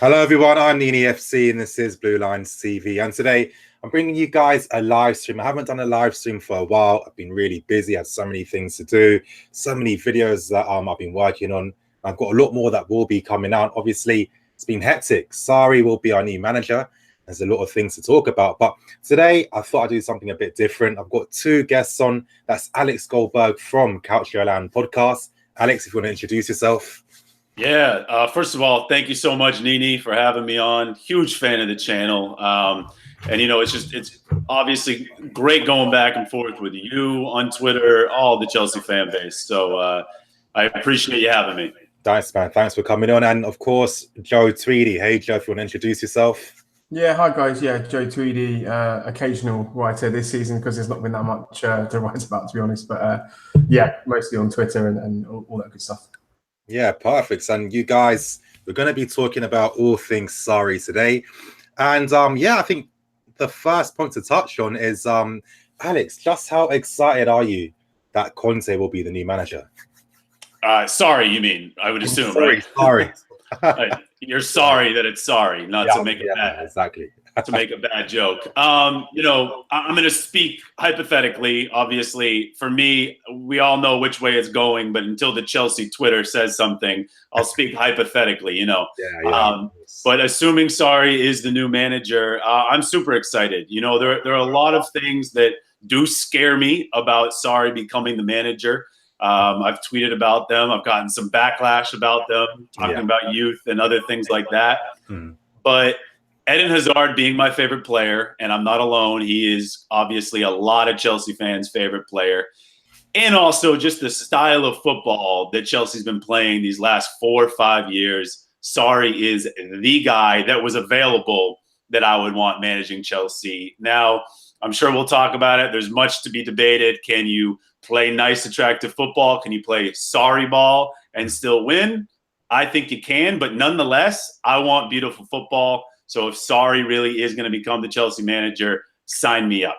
Hello everyone, I'm Nini FC and this is Blue Lines TV, and today I'm bringing you guys a live stream. I haven't done a live stream for a while. I've been really busy, I had so many things to do, so many videos that I've been working on. I've got a lot more that will be coming out. Obviously, it's been hectic. Sarri will be our new manager. There's a lot of things to talk about, but today I thought I'd do something a bit different. I've got two guests on. That's Alex Goldberg from CalcioLand podcast. Alex, if you want to introduce yourself. Yeah, first of all, thank you so much, Nini, for having me on. Huge fan of the channel. And, you know, it's obviously great going back and forth with you on Twitter, all the Chelsea fan base. So I appreciate you having me. Thanks, man. Thanks for coming on. And, of course, Joe Tweedy. Hey, Joe, if you want to introduce yourself. Yeah, hi, guys. Yeah, Joe Tweedy, occasional writer this season because there's not been that much to write about, to be honest. But, yeah, mostly on Twitter and all that good stuff. Yeah, perfect. And you guys, we're going to be talking about all things Sarri today. And yeah, I think the first point to touch on is, Alex, just how excited are you that Conte will be the new manager? Sorry, you mean, I would assume, sorry, right? Sorry. You're sorry that it's sorry, not to make it bad. Exactly. To make a bad joke. You know, I'm going to speak hypothetically. Obviously, for me, we all know which way it's going, but until the Chelsea Twitter says something, I'll speak hypothetically, you know. But assuming Sarri is the new manager, I'm super excited. You know, there are a lot of things that do scare me about Sarri becoming the manager. I've tweeted about them. I've gotten some backlash about them, talking about youth and other things like that. But Eden Hazard being my favorite player, and I'm not alone. He is obviously a lot of Chelsea fans' favorite player. And also just the style of football that Chelsea's been playing these last 4 or 5 years. Sarri is the guy that was available that I would want managing Chelsea. Now, I'm sure we'll talk about it. There's much to be debated. Can you play nice, attractive football? Can you play Sarri ball and still win? I think you can, but nonetheless, I want beautiful football. So if Sarri really is going to become the Chelsea manager, sign me up.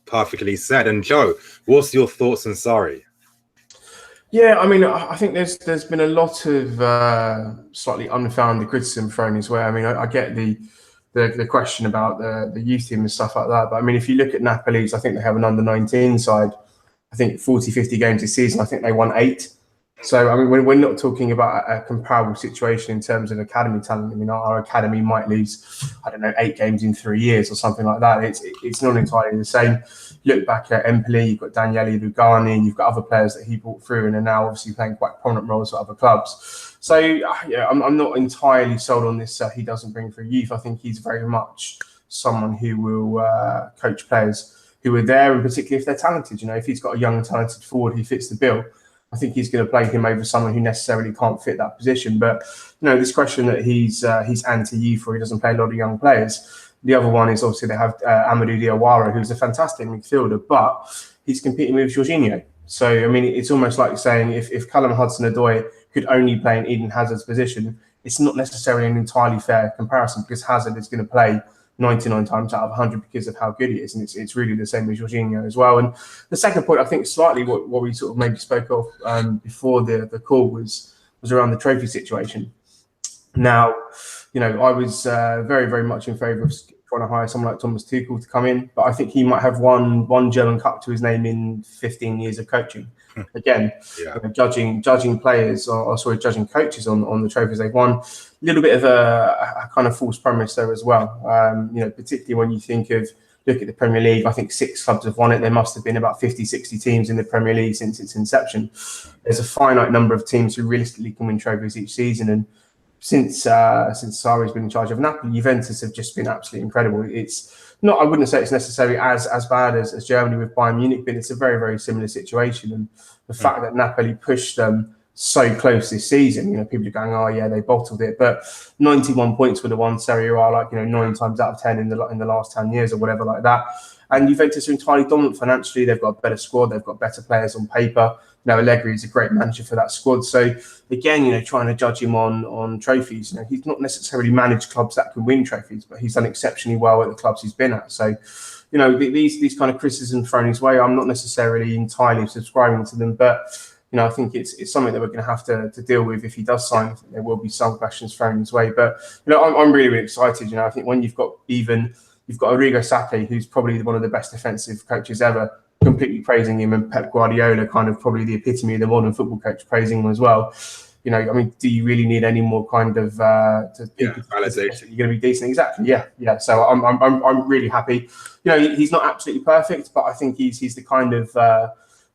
Perfectly said. And Joe, what's your thoughts on Sarri? Yeah, I mean, I think there's been a lot of slightly unfounded criticism thrown his way. I mean, I get the question about the youth team and stuff like that. But I mean, if you look at Napoli's, I think they have an under-19 side. I think 40, 50 games this season. I think they won 8. So, I mean, we're not talking about a comparable situation in terms of academy talent. I mean, our academy might lose, I don't know, 8 games in 3 years or something like that. It's not entirely the same. Look back at Empoli, you've got Daniele Lugani, you've got other players that he brought through and are now obviously playing quite prominent roles at other clubs. So, yeah, I'm not entirely sold on this. He doesn't bring through youth. I think he's very much someone who will coach players who are there, and particularly if they're talented. You know, if he's got a young, talented forward who fits the bill, I think he's going to play him over someone who necessarily can't fit that position. But, you know, this question that he's anti-youth or he doesn't play a lot of young players. The other one is obviously they have Amadou Diawara, who's a fantastic midfielder, but he's competing with Jorginho. So, I mean, it's almost like saying if Callum Hudson-Odoi could only play in Eden Hazard's position, it's not necessarily an entirely fair comparison because Hazard is going to play 99 times out of 100 because of how good he is, and it's really the same as Jorginho as well. And the second point, I think, slightly what we sort of maybe spoke of before the call was around the trophy situation. Now, you know, I was very, very much in favour of trying to hire someone like Thomas Tuchel to come in, but I think he might have one German Cup to his name in 15 years of coaching. Again, you know, judging players or judging coaches on the trophies they've won. A little bit of a kind of false premise there as well. You know, particularly when you look at the Premier League, I think 6 clubs have won it. There must have been about 50, 60 teams in the Premier League since its inception. There's a finite number of teams who realistically can win trophies each season. And since Sarri's been in charge of Napoli, Juventus have just been absolutely incredible. It's not, I wouldn't say it's necessarily as bad as Germany with Bayern Munich, but it's a very, very similar situation. And the fact that Napoli pushed them so close this season, you know, people are going, oh yeah, they bottled it, but 91 points would have won Serie A, like, you know, 9 times out of 10 in the last 10 years or whatever like that. And Juventus are entirely dominant financially. They've got a better squad. They've got better players on paper. Now Allegri is a great manager for that squad. So again, you know, trying to judge him on trophies, you know, he's not necessarily managed clubs that can win trophies, but he's done exceptionally well at the clubs he's been at. So, you know, these kind of criticisms thrown his way, I'm not necessarily entirely subscribing to them, but I think it's something that we're going to have to deal with if he does sign. I think there will be some questions thrown his way, but I'm really, really excited. I think when you've got Arrigo Sacchi, who's probably one of the best defensive coaches ever, completely praising him, and Pep Guardiola, kind of probably the epitome of the modern football coach, praising him as well. Do you really need any more kind of validation? You're going to be decent, exactly. Yeah. So I'm really happy. He's not absolutely perfect, but I think he's the kind of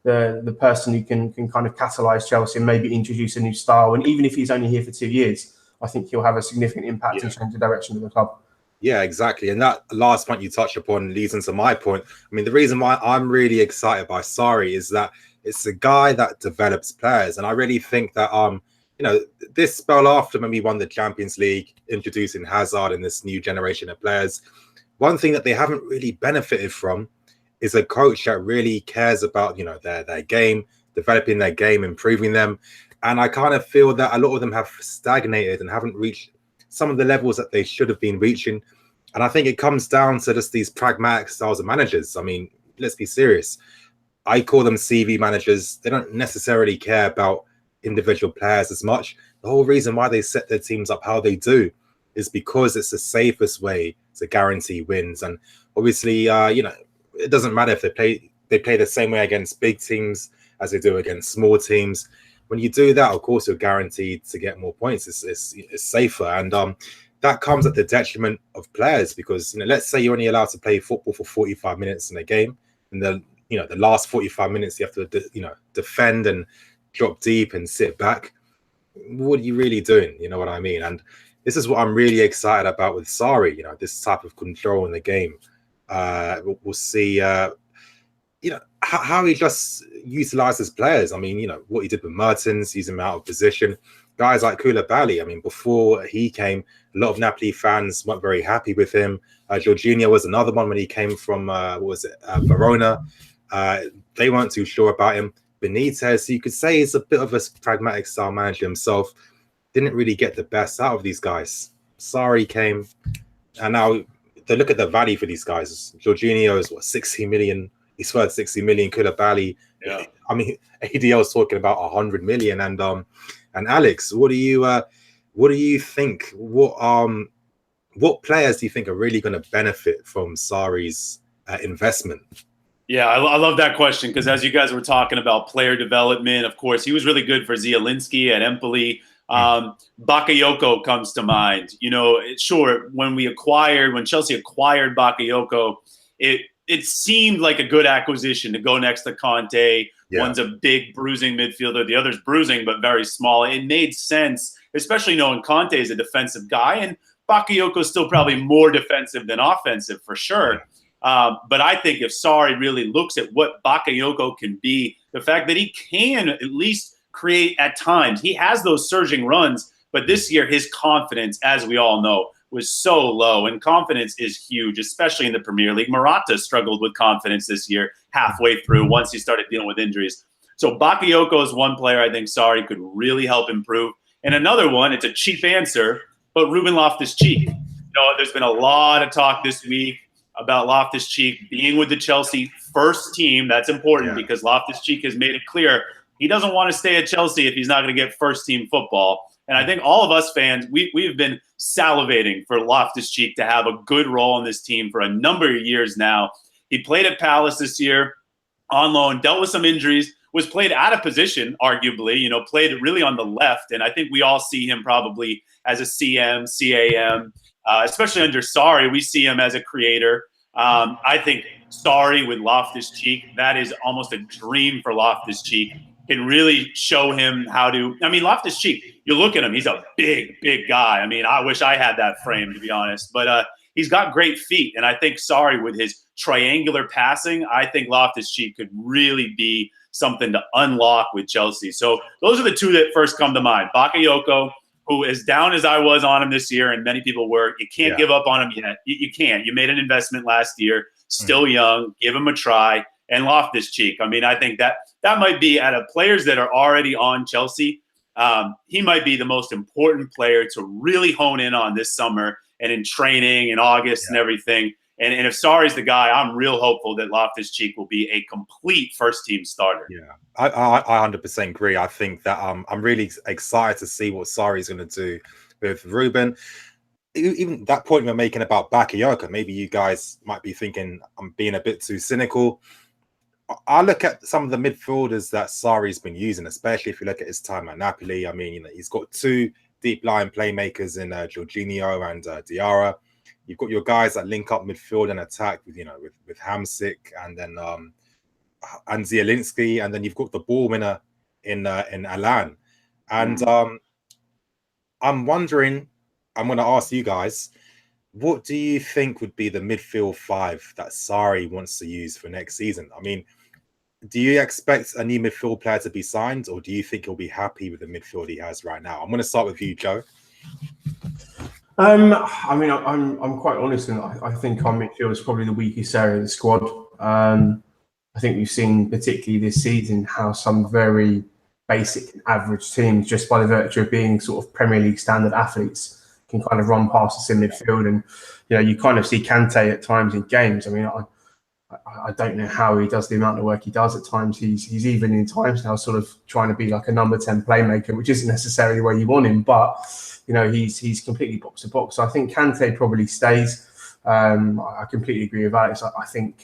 the person who can kind of catalyse Chelsea and maybe introduce a new style. And even if he's only here for 2 years, I think he'll have a significant impact and change the direction of the club. Yeah, exactly. And that last point you touched upon leads into my point. I mean, the reason why I'm really excited by Sarri is that it's a guy that develops players. And I really think that, this spell after when we won the Champions League, introducing Hazard and this new generation of players, one thing that they haven't really benefited from is a coach that really cares about, their game, developing their game, improving them. And I kind of feel that a lot of them have stagnated and haven't reached some of the levels that they should have been reaching. And I think it comes down to just these pragmatic styles of managers. I mean, let's be serious. I call them CV managers. They don't necessarily care about individual players as much. The whole reason why they set their teams up how they do is because it's the safest way to guarantee wins. And obviously, it doesn't matter if they play the same way against big teams as they do against small teams. When you do that, of course, you're guaranteed to get more points. It's safer, and that comes at the detriment of players because let's say you're only allowed to play football for 45 minutes in a game, and the last 45 minutes you have to defend and drop deep and sit back. What are you really doing? You know what I mean? And this is what I'm really excited about with Sarri. This type of control in the game. We'll see. How he just utilizes players. I mean, what he did with Mertens, using him out of position. Guys like Koulibaly, I mean, before he came, a lot of Napoli fans weren't very happy with him. Jorginho was another one when he came from, Verona. They weren't too sure about him. Benitez, you could say he's a bit of a pragmatic style manager himself. Didn't really get the best out of these guys. Sarri came, and now they look at the value for these guys. Jorginho is 60 million. He's worth 60 million. Koulibaly, I mean, ADL is talking about 100 million. And Alex, what do you think? What players do you think are really going to benefit from Sarri's investment? Yeah, I love that question because as you guys were talking about player development, of course, he was really good for Zielinski at Empoli. Bakayoko comes to mind. Sure, when Chelsea acquired Bakayoko, it seemed like a good acquisition to go next to Conte. Yeah. One's a big bruising midfielder, the other's bruising but very small. It made sense, especially knowing Conte is a defensive guy, and Bakayoko is still probably more defensive than offensive for sure. But I think if Sarri really looks at what Bakayoko can be, the fact that he can at least create at times, he has those surging runs, but this year his confidence, as we all know, was so low, and confidence is huge, especially in the Premier League. Morata struggled with confidence this year halfway through once he started dealing with injuries. So Bakayoko is one player I think Sarri could really help improve. And another one, it's a cheap answer, but Ruben Loftus-Cheek. There's been a lot of talk this week about Loftus-Cheek being with the Chelsea first team. That's important because Loftus-Cheek has made it clear he doesn't want to stay at Chelsea if he's not going to get first team football. And I think all of us fans, we've been salivating for Loftus-Cheek to have a good role in this team for a number of years now. He played at Palace this year on loan, dealt with some injuries, was played out of position, arguably, played really on the left. And I think we all see him probably as a CM, CAM, especially under Sarri. We see him as a creator. I think Sarri with Loftus-Cheek, that is almost a dream for Loftus-Cheek. Can really show him how to. I mean, Loftus-Cheek, you look at him, he's a big, big guy. I mean, I wish I had that frame, to be honest. But he's got great feet. And I think Sarri, with his triangular passing, I think Loftus-Cheek could really be something to unlock with Chelsea. So those are the two that first come to mind. Bakayoko, who, as down as I was on him this year, and many people were, you can't give up on him yet. You can't. You made an investment last year, still young, give him a try. And Loftus-Cheek, I mean, I think that might be out of players that are already on Chelsea. He might be the most important player to really hone in on this summer and in training in August and everything. And if Sarri's the guy, I'm real hopeful that Loftus-Cheek will be a complete first-team starter. Yeah, I 100% agree. I think that I'm really excited to see what Sarri's going to do with Ruben. Even that point we're making about Bakayoko, maybe you guys might be thinking I'm being a bit too cynical. I look at some of the midfielders that Sarri's been using, especially if you look at his time at Napoli. I mean, he's got two deep line playmakers in Jorginho and Diarra. You've got your guys that link up midfield and attack with with Hamsik and then and Zielinski, and then you've got the ball winner in Alan. And I'm wondering, I'm going to ask you guys, what do you think would be the midfield five that Sarri wants to use for next season? I mean, do you expect a new midfield player to be signed, or do you think he'll be happy with the midfield he has right now? I'm going to start with you, Joe. I mean, I'm quite honest, and I think our midfield is probably the weakest area of the squad. I think we've seen, particularly this season, how some very basic and average teams, just by the virtue of being sort of Premier League standard athletes, can kind of run past us in midfield. And you kind of see Kante at times in games. I mean, I don't know how he does the amount of work he does at times. He's even in times now sort of trying to be like a number 10 playmaker, which isn't necessarily where you want him, but he's completely box to box. So I think Kante probably stays. I completely agree with Alex. I think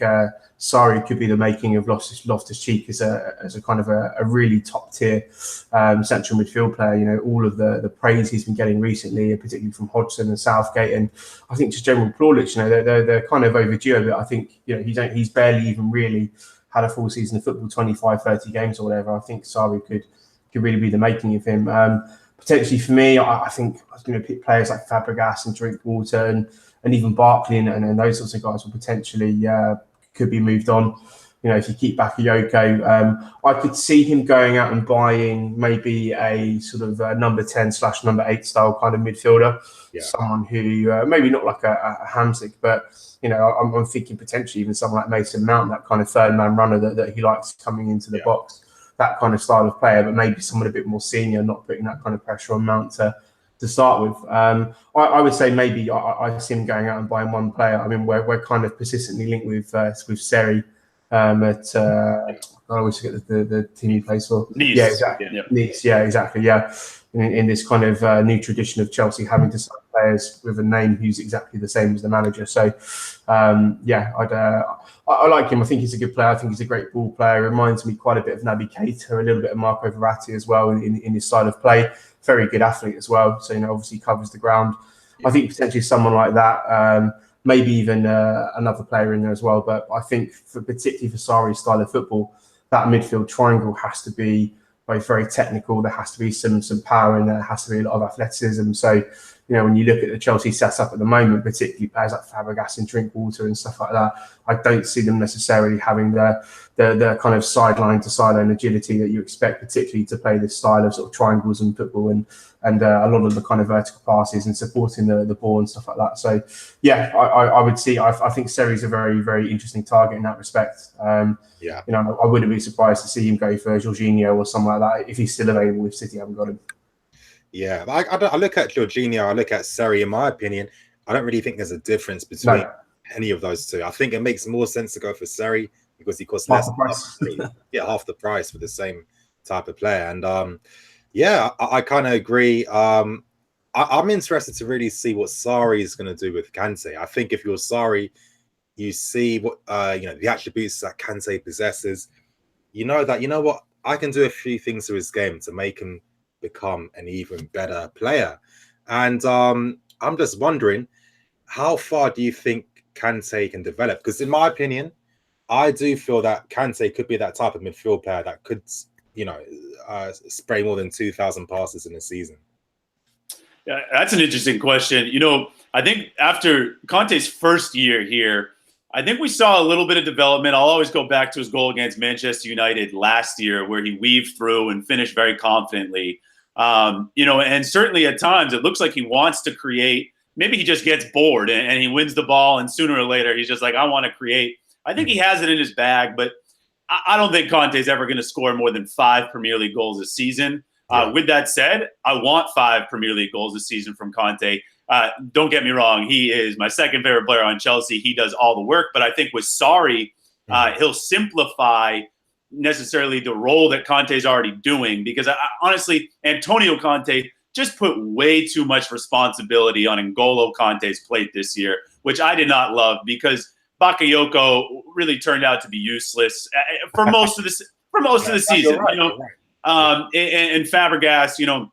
Sarri could be the making of Loftus-Cheek as a kind of a really top tier central midfield player. All of the praise he's been getting recently, particularly from Hodgson and Southgate, and I think just general plaudits. They're kind of overdue a bit. I think he's barely even really had a full season of football, 25, 30 games or whatever. I think Sarri could really be the making of him. Potentially for me, I think I was going to pick players like Fàbregas and Drinkwater and even Barkley and those sorts of guys will potentially could be moved on. If you keep Bakayoko, I could see him going out and buying maybe a sort of number 10 / number 8 style kind of midfielder. Yeah. Someone who maybe not like a Hamsik, but I'm thinking potentially even someone like Mason Mount, that kind of third man runner that he likes coming into the box, that kind of style of player, but maybe someone a bit more senior, not putting that kind of pressure on Mount to start with. I would say maybe I see him going out and buying one player. I mean, we're kind of persistently linked with SARRI at I always forget the team he plays for. Nice. Yeah, exactly. Yeah. Nice. Yeah, exactly. Yeah, in this kind of new tradition of Chelsea having to sign players with a name who's exactly the same as the manager. So I like him. I think he's a good player. I think he's a great ball player. Reminds me quite a bit of Naby Keita, a little bit of Marco Verratti as well in his style of play. Very good athlete as well. So obviously covers the ground. I think potentially someone like that. Maybe even another player in there as well. But I think particularly for Sarri's style of football, that midfield triangle has to be both very technical. There has to be some power in there. There has to be a lot of athleticism. So, when you look at the Chelsea setup at the moment, particularly players like Fàbregas and Drinkwater and stuff like that, I don't see them necessarily having the kind of sideline to sideline agility that you expect, particularly to play this style of sort of triangles and football and a lot of the kind of vertical passes and supporting the ball and stuff like that. So, yeah, I would see. I think Sarri's a very, very interesting target in that respect. I wouldn't be surprised to see him go for Jorginho or something like that if he's still available if City haven't got him. Yeah, I look at Jorginho, I look at Sarri. In my opinion, I don't really think there's a difference between any of those two. I think it makes more sense to go for Sarri because he costs less, half the price for the same type of player. And I kind of agree. I'm interested to really see what Sarri is going to do with Kante. I think if you're Sarri, you see what the attributes that Kante possesses. What, I can do a few things to his game to make him become an even better player. And I'm just wondering, how far do you think Kante can develop? Because in my opinion, I do feel that Kante could be that type of midfield player that could, spray more than 2,000 passes in a season. Yeah, that's an interesting question. I think after Conte's first year here, I think we saw a little bit of development. I'll always go back to his goal against Manchester United last year where he weaved through and finished very confidently. And certainly at times it looks like he wants to create. Maybe he just gets bored and he wins the ball and sooner or later he's just like, I want to create. I think he has it in his bag, but I don't think Conte's ever going to score more than 5 Premier League goals a season. With that said, I want 5 Premier League goals a season from Conte. Don't get me wrong. He is my second favorite player on Chelsea. He does all the work. But I think with Sarri, he'll simplify necessarily the role that Conte's already doing. Because honestly, Antonio Conte just put way too much responsibility on N'Golo Kante's plate this year, which I did not love because Bakayoko really turned out to be useless for most of the season. Right, and Fabregas,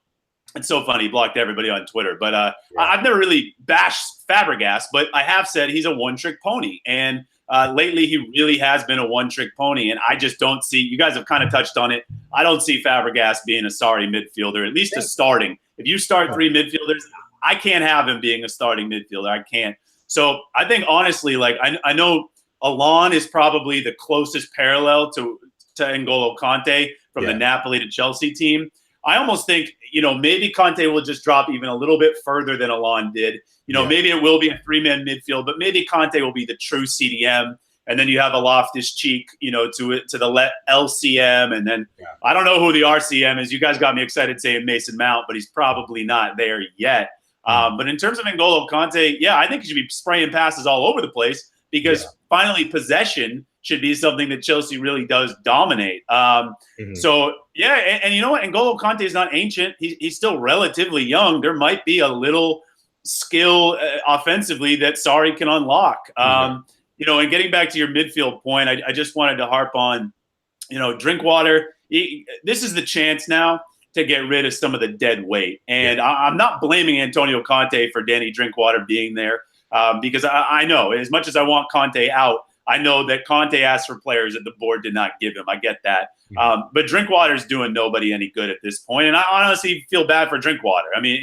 it's so funny. He blocked everybody on Twitter, but I've never really bashed Fabregas, but I have said he's a one-trick pony, and lately he really has been a one-trick pony, and I just don't see. You guys have kind of touched on it. I don't see Fabregas being a Sarri midfielder, at least a starting. If you start three midfielders, I can't have him being a starting midfielder. I can't. So I think honestly, like I know Alon is probably the closest parallel to N'Golo Kante from the Napoli to Chelsea team. I almost think, maybe Conte will just drop even a little bit further than Alon did. Maybe it will be a three-man midfield, but maybe Conte will be the true CDM. And then you have a Loftus-Cheek, to the LCM. And then I don't know who the RCM is. You guys got me excited saying Mason Mount, but he's probably not there yet. But in terms of N'Golo Kante, I think he should be spraying passes all over the place because finally possession should be something that Chelsea really does dominate. So, and you know what? N'Golo Kante is not ancient. He's still relatively young. There might be a little skill offensively that Sarri can unlock. And getting back to your midfield point, I just wanted to harp on, Drinkwater. This is the chance now to get rid of some of the dead weight. And I'm not blaming Antonio Conte for Danny Drinkwater being there because I know as much as I want Conte out, I know that Conte asked for players that the board did not give him. I get that. But Drinkwater's doing nobody any good at this point. And I honestly feel bad for Drinkwater. I mean,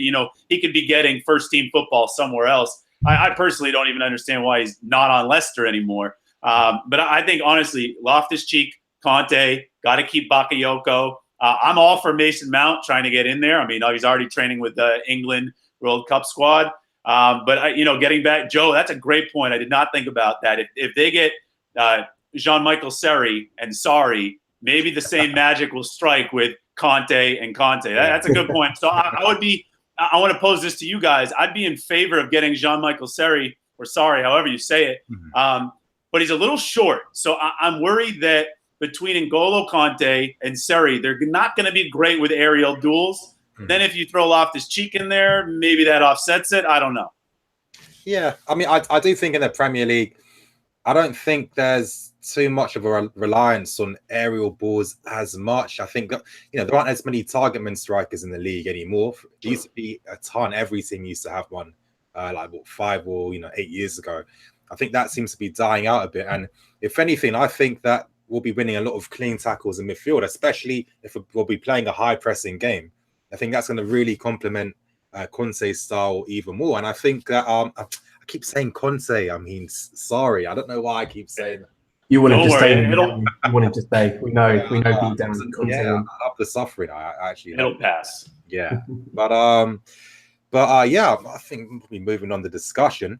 he could be getting first-team football somewhere else. I personally don't even understand why he's not on Leicester anymore. But I think, honestly, Loftus-Cheek, Conte, got to keep Bakayoko. I'm all for Mason Mount trying to get in there. I mean, he's already training with the England World Cup squad. But getting back, Joe, that's a great point. I did not think about that. If they get Jean-Michel Seri and Sarri, maybe the same magic will strike with Conte and Conte. That's a good point. So I want to pose this to you guys. I'd be in favor of getting Jean-Michel Seri or Sarri, however you say it. But he's a little short. So I'm worried that between N'Golo Kante and Seri, they're not going to be great with aerial duels. Then if you throw Loftus-Cheek in there, maybe that offsets it. I don't know. Yeah, I mean, I do think in the Premier League, I don't think there's too much of a reliance on aerial balls as much. I think that, there aren't as many target man strikers in the league anymore. There used to be a ton. Every team used to have one, 5 or 8 years ago. I think that seems to be dying out a bit. And if anything, I think that we'll be winning a lot of clean tackles in midfield, especially if we'll be playing a high pressing game. I think that's going to really complement Conte's style even more. And I think that I keep saying Conte. I mean, sorry, I don't know why I keep saying that. You wanted to stay. You wanted to stay. We know deep down. I love the suffering. I actually. It'll pass. Yeah, but I think we'll be moving on the discussion.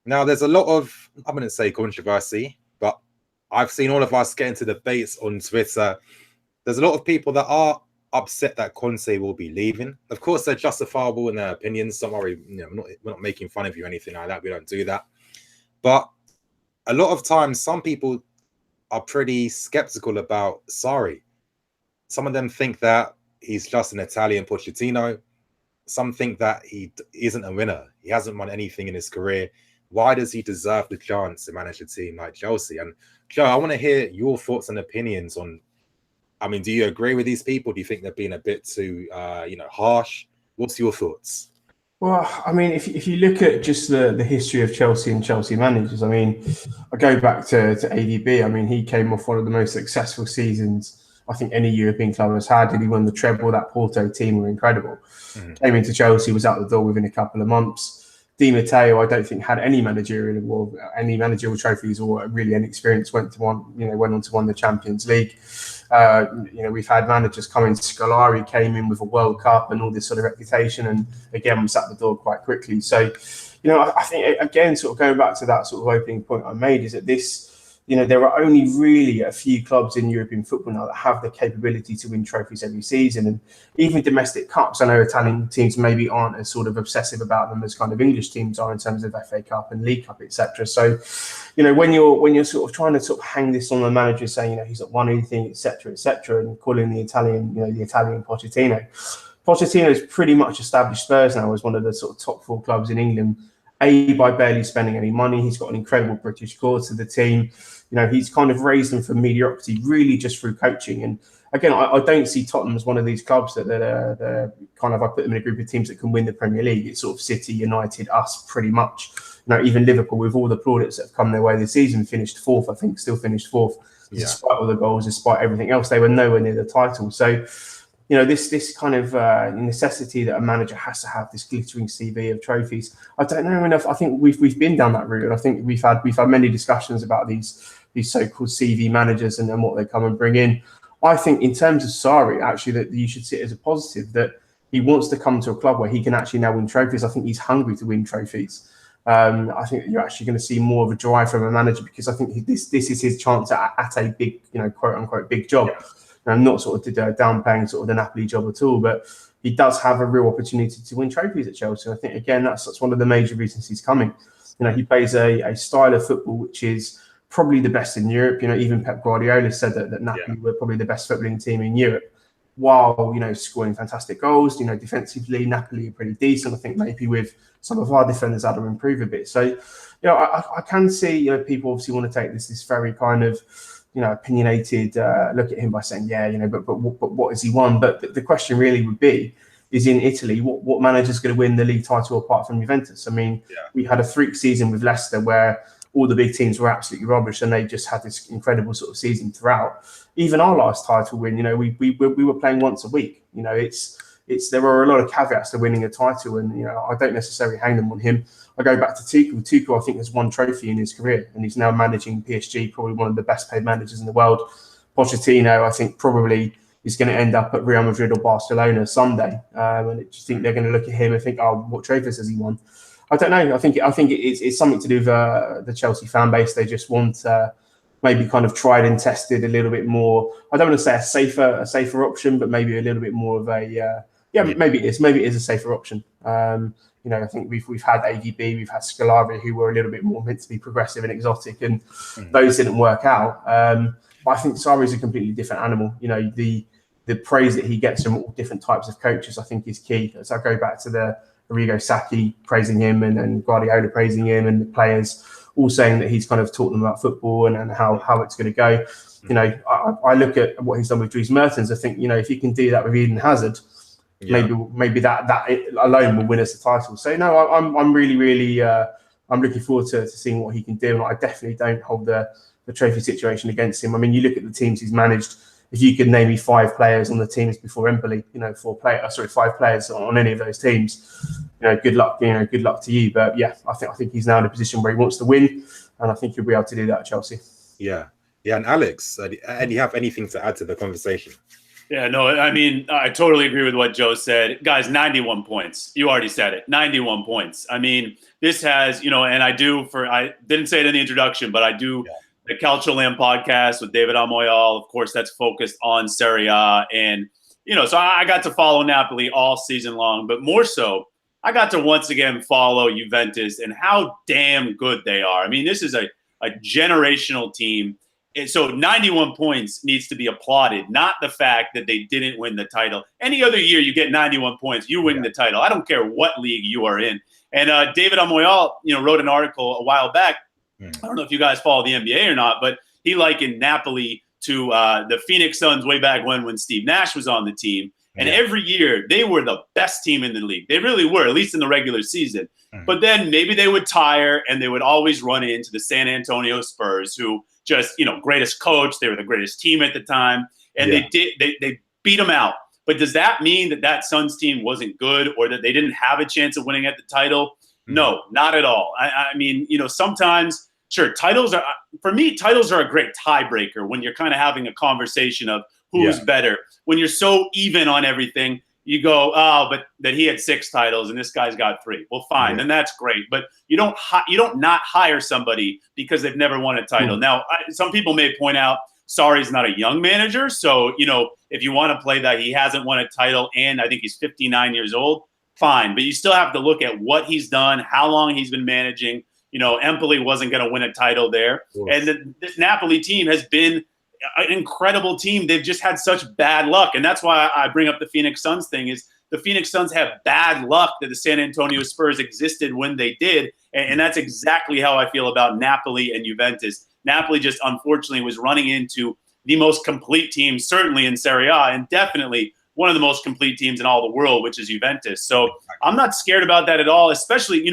Now, there's a lot of, I'm going to say controversy, but I've seen all of us get into debates on Twitter. There's a lot of people that are upset that Conte will be leaving. Of course, they're justifiable in their opinions. Don't worry, we're not making fun of you or anything like that. We don't do that. But a lot of times, some people are pretty skeptical about Sarri. Some of them think that he's just an Italian Pochettino. Some think that he isn't a winner. He hasn't won anything in his career. Why does he deserve the chance to manage a team like Chelsea? And Joe, I want to hear your thoughts and opinions on, I mean, do you agree with these people? Do you think they're being a bit too, harsh? What's your thoughts? Well, I mean, if you look at just the history of Chelsea and Chelsea managers, I mean, I go back to ADB. I mean, he came off one of the most successful seasons I think any European club has had. Did he win the treble? That Porto team were incredible. Came into Chelsea, was out the door within a couple of months. Di Matteo, I don't think had any managerial award, any managerial trophies, or really any experience. Went on to win the Champions League. We've had managers come in. Scolari came in with a World Cup and all this sort of reputation, and again was at the door quite quickly. So, I think again, sort of going back to that sort of opening point I made, is that this there are only really a few clubs in European football now that have the capability to win trophies every season. And even domestic cups, I know Italian teams maybe aren't as sort of obsessive about them as kind of English teams are in terms of FA Cup and League Cup, etc. So, when you're sort of trying to sort of hang this on the manager, saying, he's not won anything, etc., and calling the Italian Pochettino. Pochettino's pretty much established Spurs now as one of the sort of top 4 clubs in England, by barely spending any money. He's got an incredible British core to the team. He's kind of raised them from mediocrity really just through coaching. And again, I don't see Tottenham as one of these clubs that are kind of, I put them in a group of teams that can win the Premier League. It's sort of City, United, us pretty much. Even Liverpool, with all the plaudits that have come their way this season, finished 4th, I think, still finished 4th, despite all the goals, despite everything else. They were nowhere near the title. So, this kind of necessity that a manager has to have this glittering CV of trophies. I don't know enough. I think we've been down that route, and I think we've had many discussions about these so-called CV managers and what they come and bring in. I think in terms of Sarri, actually, that you should see it as a positive that he wants to come to a club where he can actually now win trophies. I think he's hungry to win trophies. I think you're actually going to see more of a drive from a manager, because I think this is his chance at a big, quote unquote, big job. Yeah. I'm not sort of downplaying sort of the Napoli job at all, but he does have a real opportunity to win trophies at Chelsea. I think, again, that's one of the major reasons he's coming. He plays a style of football which is probably the best in Europe. Even Pep Guardiola said that Napoli were probably the best footballing team in Europe, while, scoring fantastic goals. Defensively, Napoli are pretty decent. I think maybe with some of our defenders had to improve a bit. So, I can see, people obviously want to take this very kind of, opinionated look at him by saying, but what has he won? But the question really would be, is in Italy, what manager's going to win the league title apart from Juventus? I mean, we had a freak season with Leicester where all the big teams were absolutely rubbish, and they just had this incredible sort of season throughout. Even our last title win, we were playing once a week. There are a lot of caveats to winning a title, and I don't necessarily hang them on him. I go back to Tuchel. Tuchel, I think, has won trophy in his career, and he's now managing PSG, probably one of the best paid managers in the world. Pochettino, I think, probably is going to end up at Real Madrid or Barcelona someday. And I just think they're going to look at him and think, what trophies has he won? I don't know. I think it's something to do with the Chelsea fan base. They just want maybe kind of tried and tested a little bit more. I don't want to say a safer option, but maybe a little bit more of a maybe it is a safer option. I think we've had AVB, we've had Scolari, who were a little bit more meant to be progressive and exotic, and those didn't work out. But I think Sarri is a completely different animal. The praise that he gets from all different types of coaches, I think, is key. So I go back to the Arrigo Sacchi praising him and Guardiola praising him, and the players all saying that he's kind of taught them about football and how it's going to go. I look at what he's done with Dries Mertens. I think, if he can do that with Eden Hazard, maybe that alone will win us the title. So no, I'm really I'm looking forward to seeing what he can do, and I definitely don't hold the trophy situation against him. I mean, you look at the teams he's managed. If you could name me 5 players on the teams before Empoli, 5 players on any of those teams, good luck. Good luck to you. But I think he's now in a position where he wants to win, and I think he'll be able to do that at Chelsea. Yeah. And Alex, do you have anything to add to the conversation? Yeah, no, I mean, I totally agree with what Joe said. Guys, 91 points. You already said it. 91 points. I mean, this has, and I didn't say it in the introduction, but I do the CalcioLand podcast with David Amoyal. Of course, that's focused on Serie A. And, so I got to follow Napoli all season long, but more so, I got to once again follow Juventus and how damn good they are. I mean, this is a generational team. So 91 points needs to be applauded, not the fact that they didn't win the title. Any other year you get 91 points, you win the title. I don't care what league you are in. And David Amoyal, wrote an article a while back. I don't know if you guys follow the NBA or not, but he likened Napoli to the Phoenix Suns way back when Steve Nash was on the team. And every year they were the best team in the league. They really were, at least in the regular season. But then maybe they would tire and they would always run into the San Antonio Spurs, who just, greatest coach. They were the greatest team at the time. And they beat them out. But does that mean that Suns team wasn't good, or that they didn't have a chance of winning at the title? No, not at all. I mean, sometimes, sure, titles are a great tiebreaker when you're kind of having a conversation of who's better. When you're so even on everything, you go, oh, but that he had 6 titles and this guy's got 3. Well, fine, then that's great. But you don't not hire somebody because they've never won a title. Now, some people may point out Sarri's not a young manager, so if you want to play that he hasn't won a title and I think he's 59 years old, fine. But you still have to look at what he's done, how long he's been managing. Empoli wasn't going to win a title there, and this Napoli team has been an incredible team. They've just had such bad luck. And that's why I bring up the Phoenix Suns thing is the Phoenix Suns have bad luck that the San Antonio Spurs existed when they did. And that's exactly how I feel about Napoli and Juventus. Napoli just unfortunately was running into the most complete team, certainly in Serie A, and definitely one of the most complete teams in all the world, which is Juventus. So I'm not scared about that at all, especially,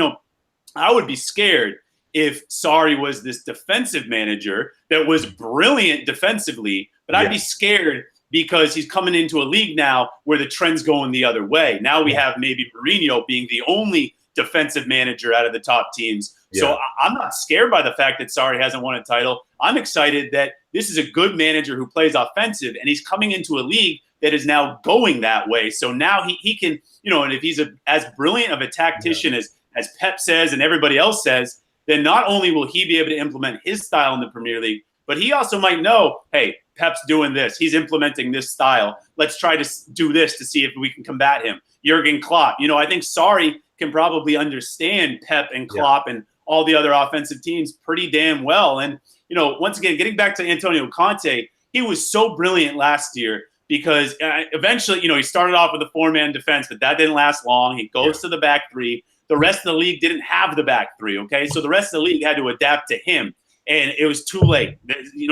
I would be scared if Sarri was this defensive manager that was brilliant defensively, but I'd be scared because he's coming into a league now where the trend's going the other way. Now we have maybe Mourinho being the only defensive manager out of the top teams. So I'm not scared by the fact that Sarri hasn't won a title. I'm excited that this is a good manager who plays offensive, and he's coming into a league that is now going that way. So now he can, and if he's as brilliant of a tactician as Pep says and everybody else says, then not only will he be able to implement his style in the Premier League, but he also might know, hey, Pep's doing this. He's implementing this style. Let's try to do this to see if we can combat him. Jurgen Klopp. I think Sarri can probably understand Pep and Klopp and all the other offensive teams pretty damn well. And, once again, getting back to Antonio Conte, he was so brilliant last year because eventually, he started off with a 4-man defense, but that didn't last long. He goes to the back 3. The rest of the league didn't have the back 3, okay? So the rest of the league had to adapt to him, and it was too late.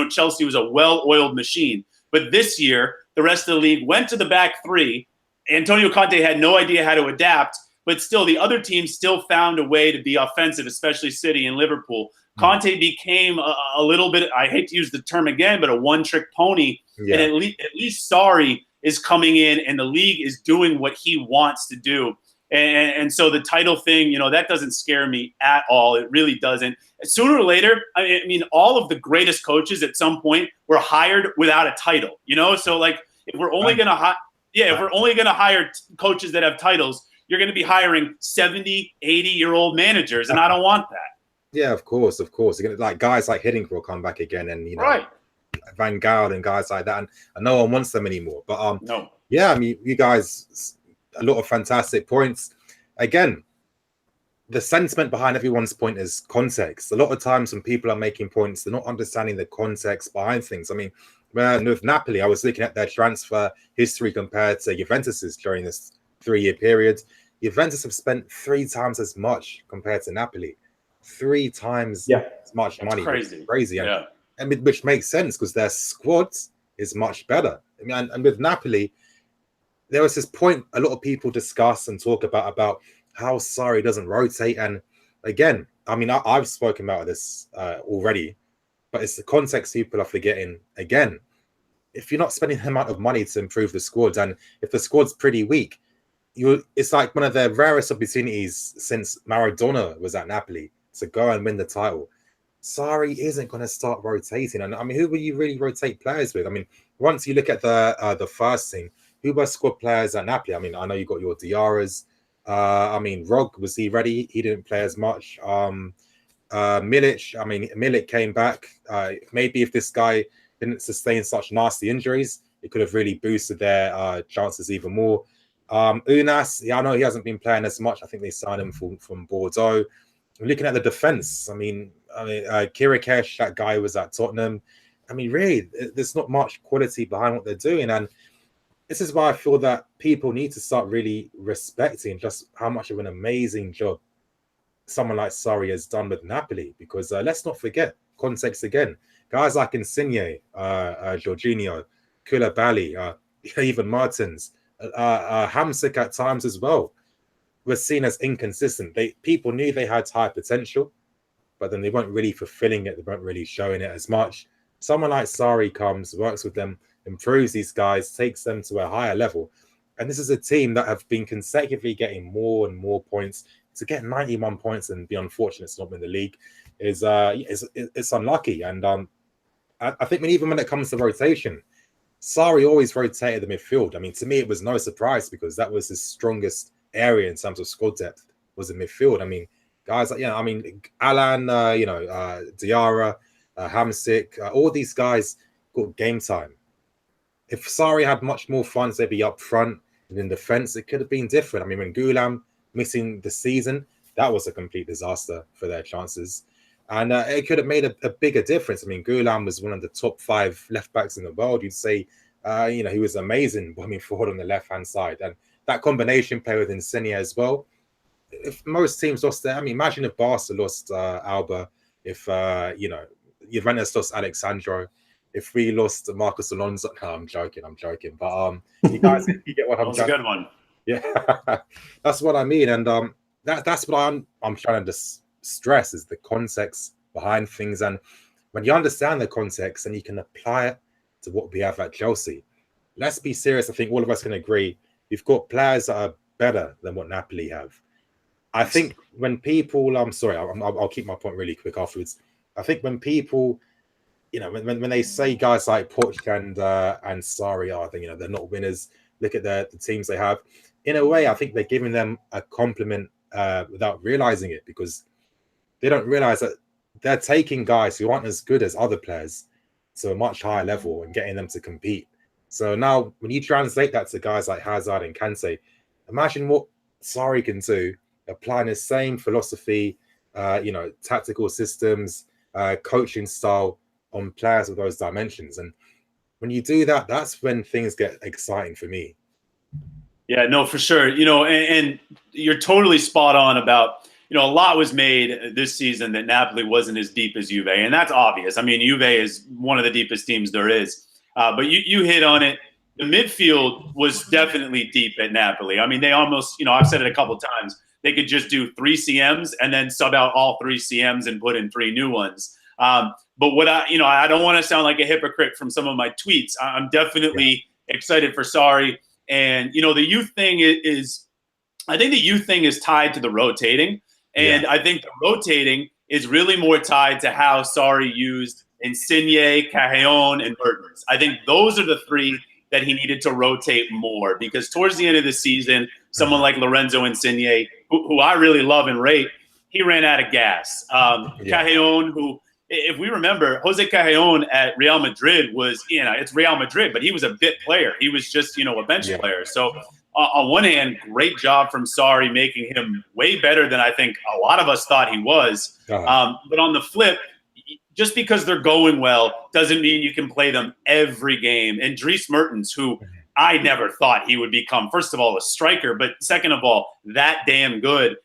Chelsea was a well-oiled machine. But this year, the rest of the league went to the back 3. Antonio Conte had no idea how to adapt, but still the other teams still found a way to be offensive, especially City and Liverpool. Conte became a little bit, I hate to use the term again, but a one-trick pony. And at least Sarri is coming in, and the league is doing what he wants to do. And so the title thing, that doesn't scare me at all. It really doesn't. Sooner or later, I mean, all of the greatest coaches at some point were hired without a title, So like, if we're only going to if we're only going to hire coaches that have titles, you're going to be hiring 70, 80-year-old managers, and I don't want that. Yeah, of course. You're going to, like, guys like Hiddink will come back again, and Van Gaal and guys like that, and no one wants them anymore. But no. Yeah, I mean, you guys, a lot of fantastic points. Again, the sentiment behind everyone's point is context. A lot of times when people are making points, they're not understanding the context behind things. I mean, with Napoli, I was looking at their transfer history compared to Juventus's during this 3-year period. Juventus have spent 3 times as much compared to Napoli. 3 times as much money. Crazy. And which makes sense because their squad is much better. I mean, and with Napoli, there was this point a lot of people discuss and talk about how Sarri doesn't rotate. And again, I mean, I've spoken about this already, but it's the context people are forgetting. Again, if you're not spending the amount of money to improve the squad, and if the squad's pretty weak, it's like one of the rarest opportunities since Maradona was at Napoli to go and win the title. Sarri isn't going to start rotating. And I mean, who will you really rotate players with? I mean, once you look at the first team, who were squad players at Napoli? I mean, I know you got your Diarras. I mean, Rog, was he ready? He didn't play as much. Milic, I mean, Milic came back. Maybe if this guy didn't sustain such nasty injuries, it could have really boosted their chances even more. Unas, I know he hasn't been playing as much. I think they signed him from Bordeaux. We're looking at the defense. I mean, Kirikesh, that guy was at Tottenham. I mean, really, there's not much quality behind what they're doing. And this is why I feel that people need to start really respecting just how much of an amazing job someone like Sarri has done with Napoli. Because let's not forget, context again, guys like Insigne, Jorginho, Koulibaly, even Martins, Hamsik at times as well, were seen as inconsistent. People knew they had high potential, but then they weren't really fulfilling it. They weren't really showing it as much. Someone like Sarri comes, works with them, improves these guys, takes them to a higher level. And this is a team that have been consecutively getting more and more points. To get 91 points and be unfortunate it's not win the league is unlucky. And I think even when it comes to rotation, Sarri always rotated the midfield. I mean, to me, it was no surprise because that was his strongest area in terms of squad depth, was the midfield. I mean, guys like, I mean, Alan, Diarra, Hamsik, all these guys got game time. If Sarri had much more fun, say, be up front and in defence, it could have been different. I mean, when Gulam missing the season, that was a complete disaster for their chances. And it could have made a bigger difference. I mean, Gulam was one of the top 5 left backs in the world. You'd say, he was amazing bombing forward on the left-hand side. And that combination play with Insigne as well. If most teams lost there, I mean, imagine if Barca lost Alba, if, Juventus lost Alexandro, if we lost Marcos Alonso. No, I'm joking. But you guys, you get what I'm saying. That's a good one. Yeah, that's what I mean. And that's what I'm trying to stress is the context behind things. And when you understand the context and you can apply it to what we have at Chelsea, let's be serious. I think all of us can agree we've got players that are better than what Napoli have. I think when people, I'll keep my point really quick afterwards. I think when people, when they say guys like Poch and Sarri they're not winners, look at the teams they have. In a way, I think they're giving them a compliment without realizing it, because they don't realize that they're taking guys who aren't as good as other players to a much higher level and getting them to compete. So now when you translate that to guys like Hazard and Kante, imagine what Sarri can do, applying the same philosophy, tactical systems, coaching style on players of those dimensions. And when you do that, that's when things get exciting for me. Yeah, no, for sure. And you're totally spot on about, a lot was made this season that Napoli wasn't as deep as Juve. And that's obvious. I mean, Juve is one of the deepest teams there is. But you hit on it. The midfield was definitely deep at Napoli. I mean, they almost, I've said it a couple of times, they could just do 3 CMs and then sub out all 3 CMs and put in 3 new ones. But what I don't want to sound like a hypocrite from some of my tweets. I'm definitely excited for Sarri. And, the youth thing I think the youth thing is tied to the rotating. And I think the rotating is really more tied to how Sarri used Insigne, Callejón, and Mertens. I think those are the 3 that he needed to rotate more, because towards the end of the season, someone like Lorenzo Insigne, who I really love and rate, he ran out of gas. Callejón, who, if we remember, José Callejón at Real Madrid was, it's Real Madrid, but he was a bit player. He was just, a bench player. So on one hand, great job from Sarri, making him way better than I think a lot of us thought he was. But on the flip, just because they're going well doesn't mean you can play them every game. And Dries Mertens, who I never thought he would become, first of all, a striker, but second of all, that damn good.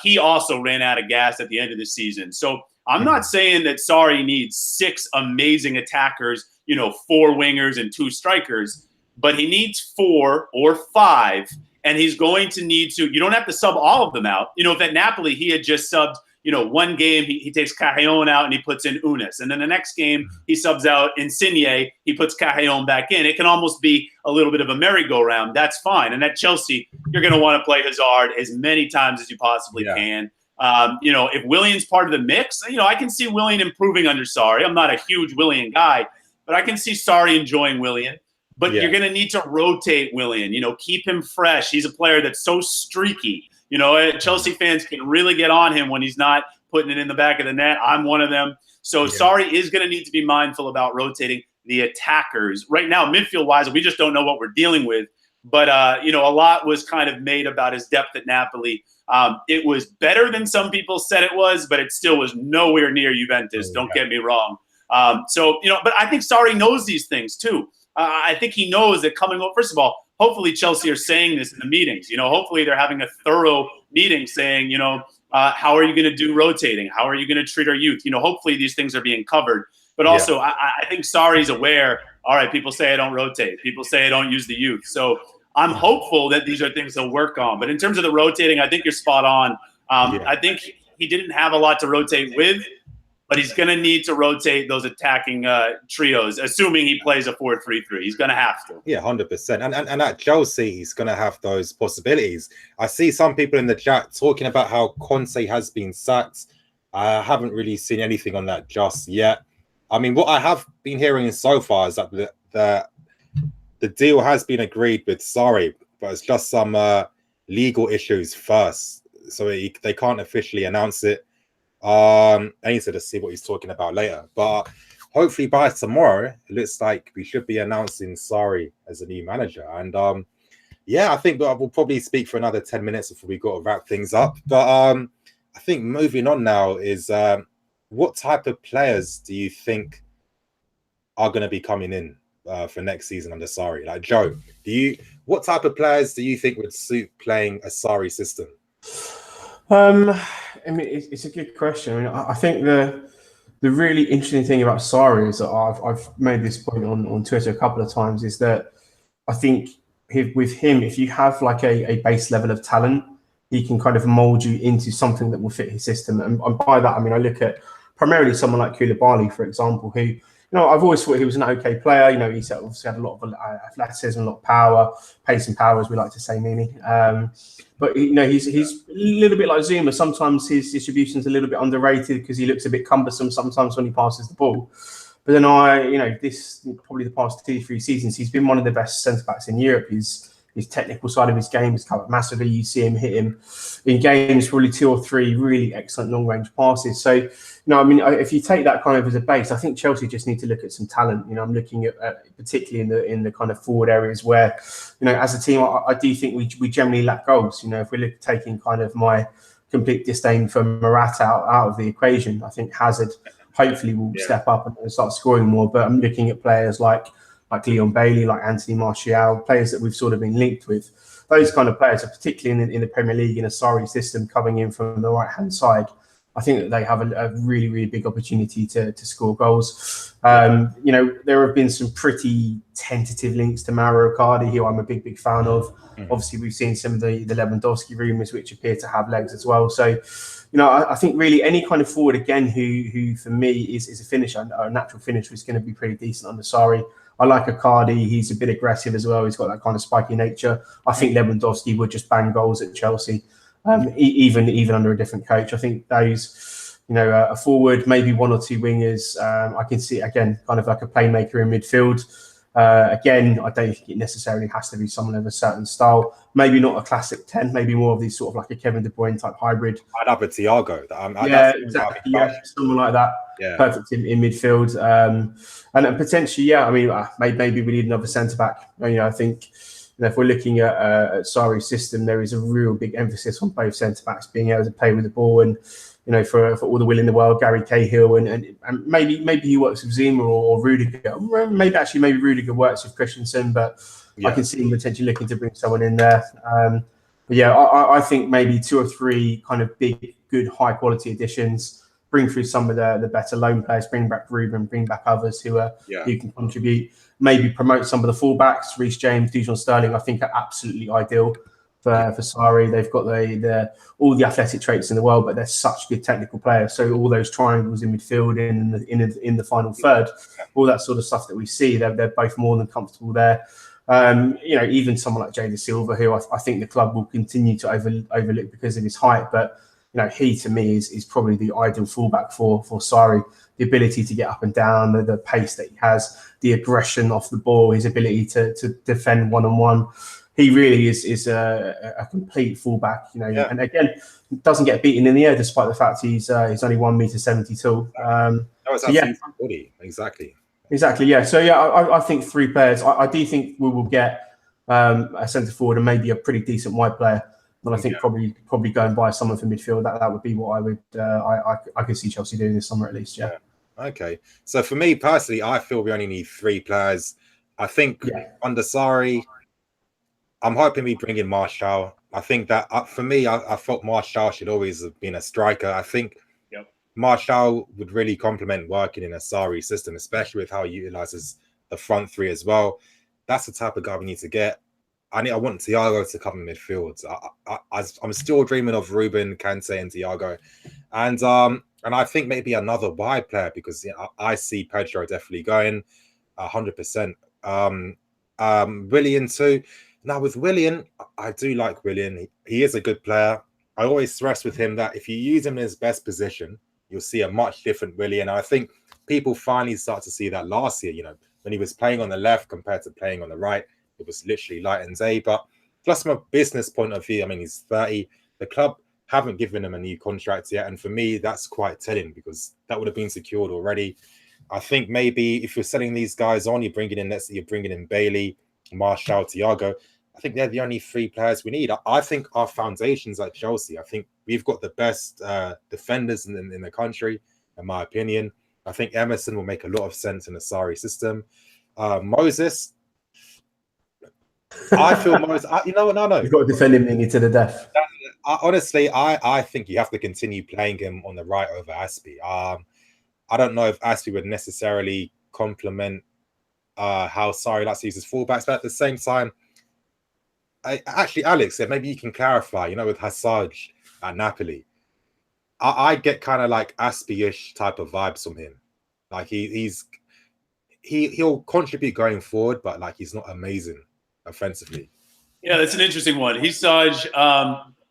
He also ran out of gas at the end of the season. So I'm not saying that Sarri needs 6 amazing attackers, 4 wingers and 2 strikers, but he needs 4 or 5, and he's going to need to – you don't have to sub all of them out. If at Napoli he had just subbed, one game he takes Callejón out and he puts in Unis. And then the next game he subs out Insigne, he puts Callejón back in. It can almost be a little bit of a merry-go-round. That's fine. And at Chelsea, you're going to want to play Hazard as many times as you possibly can. If Willian's part of the mix, I can see Willian improving under Sarri. I'm not a huge Willian guy, but I can see Sarri enjoying Willian. But you're going to need to rotate Willian, keep him fresh. He's a player that's so streaky. Chelsea fans can really get on him when he's not putting it in the back of the net. I'm one of them. So Sarri is going to need to be mindful about rotating the attackers. Right now, midfield-wise, we just don't know what we're dealing with. But, a lot was kind of made about his depth at Napoli. It was better than some people said it was, but it still was nowhere near Juventus. Don't get me wrong. But I think Sarri knows these things too. I think he knows that coming over, first of all, hopefully Chelsea are saying this in the meetings. Hopefully they're having a thorough meeting saying, how are you going to do rotating? How are you going to treat our youth? Hopefully these things are being covered. But also, I think Sarri's aware, all right, people say I don't rotate. People say I don't use the youth. So I'm hopeful that these are things he'll work on. But in terms of the rotating, I think you're spot on. I think he didn't have a lot to rotate with, but he's going to need to rotate those attacking trios, assuming he plays a 4-3-3. He's going to have to. Yeah, 100%. And at Chelsea, he's going to have those possibilities. I see some people in the chat talking about how Conte has been sacked. I haven't really seen anything on that just yet. I mean, what I have been hearing so far is that the deal has been agreed with Sarri, but it's just some legal issues first, so they can't officially announce it. I need to just see what he's talking about later, but hopefully by tomorrow, it looks like we should be announcing Sarri as a new manager. And yeah, I think we'll probably speak for another 10 minutes before we got to wrap things up. But I think moving on now is what type of players do you think are going to be coming in for next season under Sarri? Like, Joe, what type of players do you think would suit playing a Sarri system? I mean, it's a good question. I mean, I think the really interesting thing about Sarri is that I've made this point on Twitter a couple of times, is that I think with him, if you have like a base level of talent, he can kind of mold you into something that will fit his system. And by that, I mean, I look at primarily someone like Koulibaly, for example, who, you know, I've always thought he was an okay player. You know, he's obviously had a lot of athleticism, a lot of power, pace and power, as we like to say, Mimi. But, you know, he's a little bit like Zuma. Sometimes his distribution is a little bit underrated because he looks a bit cumbersome sometimes when he passes the ball. But then probably the past 2-3 seasons, he's been one of the best centre-backs in Europe. His technical side of his game has come up massively. You see him hit him in games, probably 2 or 3 really excellent long-range passes. So, you know, I mean, if you take that kind of as a base, I think Chelsea just need to look at some talent. You know, I'm looking at particularly in the kind of forward areas where, you know, as a team, I do think we generally lack goals. You know, if we're taking kind of my complete disdain for Morata out of the equation, I think Hazard hopefully will step up and start scoring more. But I'm looking at players like Leon Bailey, like Anthony Martial, players that we've sort of been linked with. Those kind of players are particularly in the Premier League in a Sarri system coming in from the right-hand side. I think that they have a really, really big opportunity to score goals. You know, there have been some pretty tentative links to Mauro Icardi, who I'm a big fan of. Obviously, we've seen some of the Lewandowski rumours, which appear to have legs as well. So, you know, I think really any kind of forward, again, who for me is a finisher, a natural finisher, is going to be pretty decent under Sarri. I like Icardi. He's a bit aggressive as well. He's got that kind of spiky nature. I think Lewandowski would just bang goals at Chelsea, even under a different coach. I think those, you know, a forward, maybe 1 or 2 wingers. I can see, again, kind of like a playmaker in midfield. Again, I don't think it necessarily has to be someone of a certain style. Maybe not a classic 10, maybe more of these sort of like a Kevin De Bruyne type hybrid. I'd have a Thiago. Exactly. Yeah, someone like that. Yeah. Perfect in midfield. And potentially, I mean, maybe we need another centre-back. You know, I think, you know, if we're looking at Sarri's system, there is a real big emphasis on both centre-backs being able to play with the ball. And, you know, for all the will in the world, Gary Cahill and maybe he works with Zuma or Rudiger. Maybe Rudiger works with Christensen, but I can see him potentially looking to bring someone in there. But yeah, I think maybe 2 or 3 kind of big, good, high-quality additions. Bring through some of the better loan players. Bring back Ruben. Bring back others who can contribute. Maybe promote some of the fullbacks. Reece James, Dujon Sterling, I think are absolutely ideal for Sarri. They've got all the athletic traits in the world, but they're such good technical players. So all those triangles in midfield, in the final third, all that sort of stuff that we see, they're both more than comfortable there. You know, even someone like Jadon Silva, who I think the club will continue to overlook because of his height, but you know, he to me is probably the ideal fullback for Sarri. The ability to get up and down, the pace that he has, the aggression off the ball, his ability to defend one-on-one. He really is a complete fullback, you know. Yeah. And again, doesn't get beaten in the air despite the fact he's only 1.70 m tall. Exactly. Yeah. So I think 3 players. I do think we will get a centre forward and maybe a pretty decent wide player. But I think probably go and buy someone for midfield. That would be what I would. I could see Chelsea doing this summer at least. Yeah. Okay. So for me personally, I feel we only need 3 players. I think under Sarri, I'm hoping we bring in Martial. I think that for me, I thought Martial should always have been a striker. I think Martial would really complement working in a Sarri system, especially with how he utilizes the front 3 as well. That's the type of guy we need to get. I want Thiago to come in midfield. I'm still dreaming of Ruben, Kante, and Thiago, and I think maybe another wide player because I see Pedro definitely going 100%. Willian too. Now with Willian, I do like Willian. He is a good player. I always stress with him that if you use him in his best position, you'll see a much different Willian. I think people finally start to see that last year. You know, when he was playing on the left compared to playing on the right, it was literally light and day. But plus, from a business point of view, I mean, he's 30. The club haven't given him a new contract yet. And for me, that's quite telling because that would have been secured already. I think maybe if you're selling these guys on, you're bringing in Bailey, Martial, Thiago. I think they're the only 3 players we need. I think our foundations at Chelsea, I think we've got the best defenders in the country, in my opinion. I think Emerson will make a lot of sense in the Sarri system. Moses, I feel Moses. You know what? No. You've got to defend him nearly to the death. Honestly, I think you have to continue playing him on the right over Aspie. I don't know if Aspie would necessarily complement how Sarri likes to use his fullbacks, but at the same time, actually, Alex, maybe you can clarify. You know, with Hassaj at Napoli, I get kind of like Aspie-ish type of vibes from him. Like he'll contribute going forward, but like he's not amazing offensively. Yeah, that's an interesting one. Hassaj,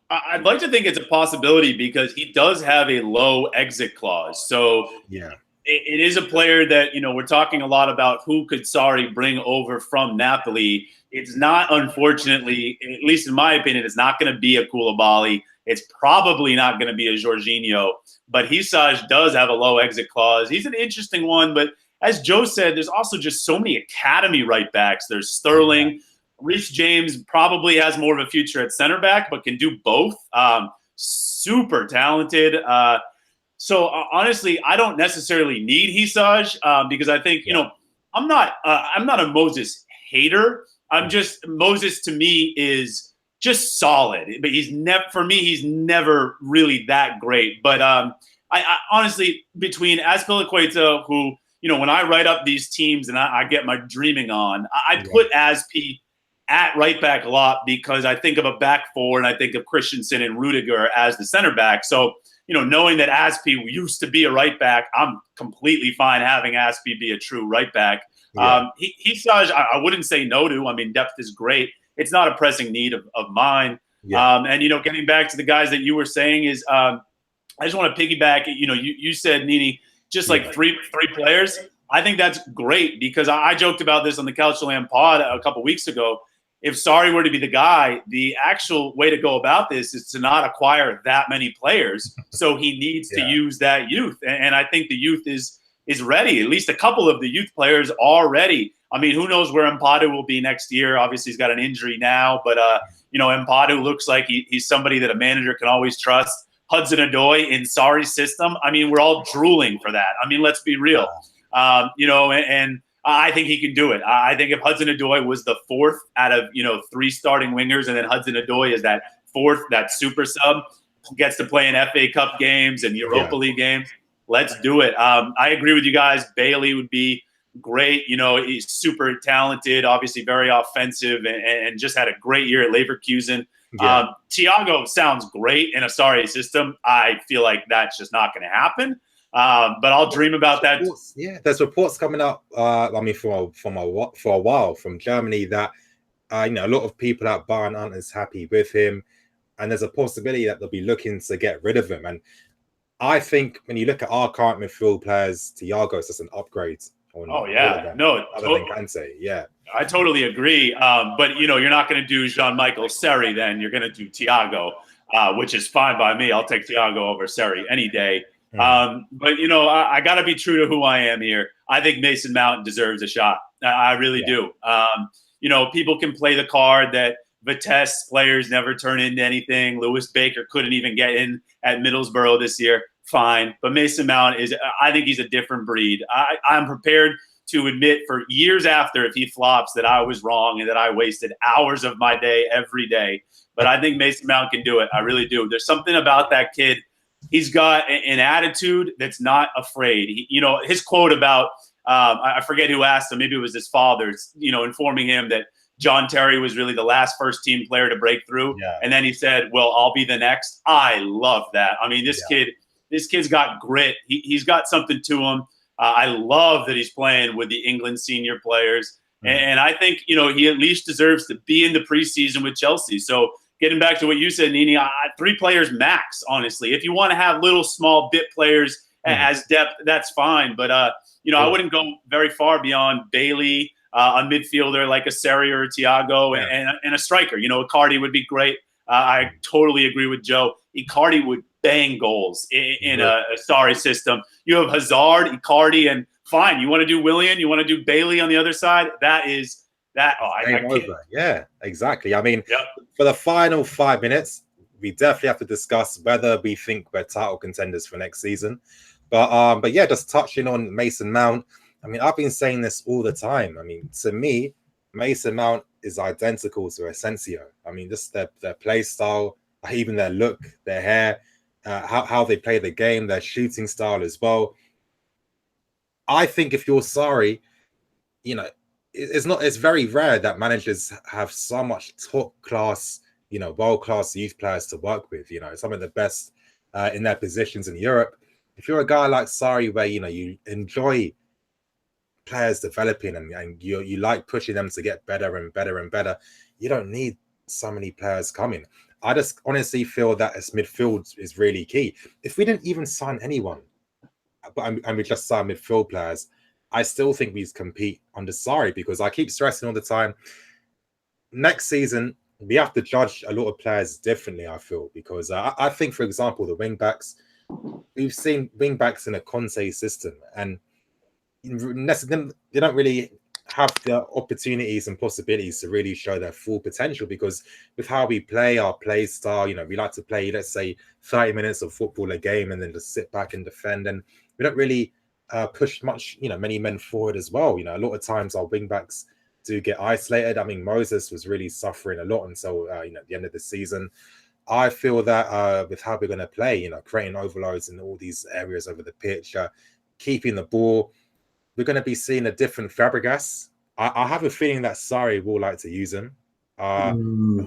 I'd like to think it's a possibility because he does have a low exit clause. So yeah, it is a player that, you know, we're talking a lot about who could Sarri bring over from Napoli. It's not, unfortunately, at least in my opinion, it's not going to be a Koulibaly. It's probably not going to be a Jorginho. But Hassaj does have a low exit clause. He's an interesting one. But as Joe said, there's also just so many academy right backs. There's Sterling. Yeah. Reece James probably has more of a future at center back, but can do both. Super talented. So honestly, I don't necessarily need Hassaj because I think, you know, I'm not a Moses hater. I'm just, Moses to me is just solid, but he's never really that great. But I honestly, between Azpilicueta, who, you know, when I write up these teams and I get my dreaming on, I put Azpi at right back a lot because I think of a back four and I think of Christensen and Rudiger as the center back. So, you know, knowing that Azpi used to be a right back, I'm completely fine having Azpi be a true right back. Yeah. Hassaj, I wouldn't say no to. I mean, depth is great. It's not a pressing need of mine. Yeah. And, you know, getting back to the guys that you were saying is I just want to piggyback. You know, you said, Nini, just like three players. I think that's great because I joked about this on the CalcioLand pod a couple weeks ago. If Sarri were to be the guy, the actual way to go about this is to not acquire that many players. So he needs to use that youth. And I think the youth is ready. At least a couple of the youth players are ready. I mean, who knows where Mpadu will be next year? Obviously, he's got an injury now. But, you know, Mpadu looks like he's somebody that a manager can always trust. Hudson-Odoi in Sarri's system, I mean, we're all drooling for that. I mean, let's be real. You know, and I think he can do it. I think if Hudson-Odoi was the fourth out of, you know, 3 starting wingers, and then Hudson-Odoi is that fourth, that super sub, gets to play in FA Cup games and Europa League games, let's do it. I agree with you guys. Bailey would be great. You know, he's super talented, obviously very offensive, and just had a great year at Leverkusen. Yeah. Thiago sounds great in a Sarri system. I feel like that's just not going to happen. But I'll dream about that. Yeah, there's reports coming up. I mean, for a while from Germany that you know, a lot of people at Bayern aren't as happy with him, and there's a possibility that they'll be looking to get rid of him. And I think when you look at our current midfield players, Thiago is just an upgrade. Other than Kante, yeah. I totally agree. But you know, you're not going to do Jean-Michel Seri. Then you're going to do Thiago, which is fine by me. I'll take Thiago over Seri any day. But, you know, I got to be true to who I am here. I think Mason Mount deserves a shot. I really do. You know, people can play the card that Vitesse players never turn into anything. Lewis Baker couldn't even get in at Middlesbrough this year. Fine. But Mason Mount I think he's a different breed. I'm prepared to admit for years after, if he flops, that I was wrong and that I wasted hours of my day every day. But I think Mason Mount can do it. I really do. There's something about that kid. He's got an attitude that's not afraid. You know, his quote about, I forget who asked him, maybe it was his father, you know, informing him that John Terry was really the last first-team player to break through. Yeah. And then he said, well, I'll be the next. I love that. I mean, this kid's got grit. He's got something to him. I love that he's playing with the England senior players. And I think, you know, he at least deserves to be in the preseason with Chelsea. So getting back to what you said, Nini, 3 players max, honestly. If you want to have little small bit players as depth, that's fine. But, I wouldn't go very far beyond Bailey, a midfielder like a SARRI or a Thiago, and a striker. Icardi would be great. I totally agree with Joe. Icardi would bang goals in a SARRI system. You have Hazard, Icardi, and fine. You want to do Willian, you want to do Bailey on the other side. That is that. Oh, I can't. Yeah, exactly. I mean, for the final 5 minutes, we definitely have to discuss whether we think we're title contenders for next season. But yeah, just touching on Mason Mount. I mean, I've been saying this all the time. I mean, to me, Mason Mount is identical to Asensio. I mean, just their play style, even their look, their hair, how they play the game, their shooting style as well. I think if you're SARRI, it's very rare that managers have so much top class, world-class youth players to work with, some of the best in their positions in Europe. If you're a guy like SARRI where, you enjoy players developing and you like pushing them to get better and better and better, you don't need so many players coming. I just honestly feel that as midfield is really key. If we didn't even sign anyone, and we just sign midfield players, I still think we compete under SARRI, because I keep stressing all the time, next season, we have to judge a lot of players differently, I feel, because I think, for example, the wing-backs, we've seen wing-backs in a Conte system, and they don't really have the opportunities and possibilities to really show their full potential, because with how we play, our play style, we like to play, let's say, 30 minutes of football a game and then just sit back and defend, and we don't really push much, many men forward as well. A lot of times our wing-backs do get isolated. I mean, Moses was really suffering a lot until the end of the season. I feel that with how we're going to play, creating overloads in all these areas over the pitch, keeping the ball, we're going to be seeing a different Fàbregas. I have a feeling that SARRI will like to use him. I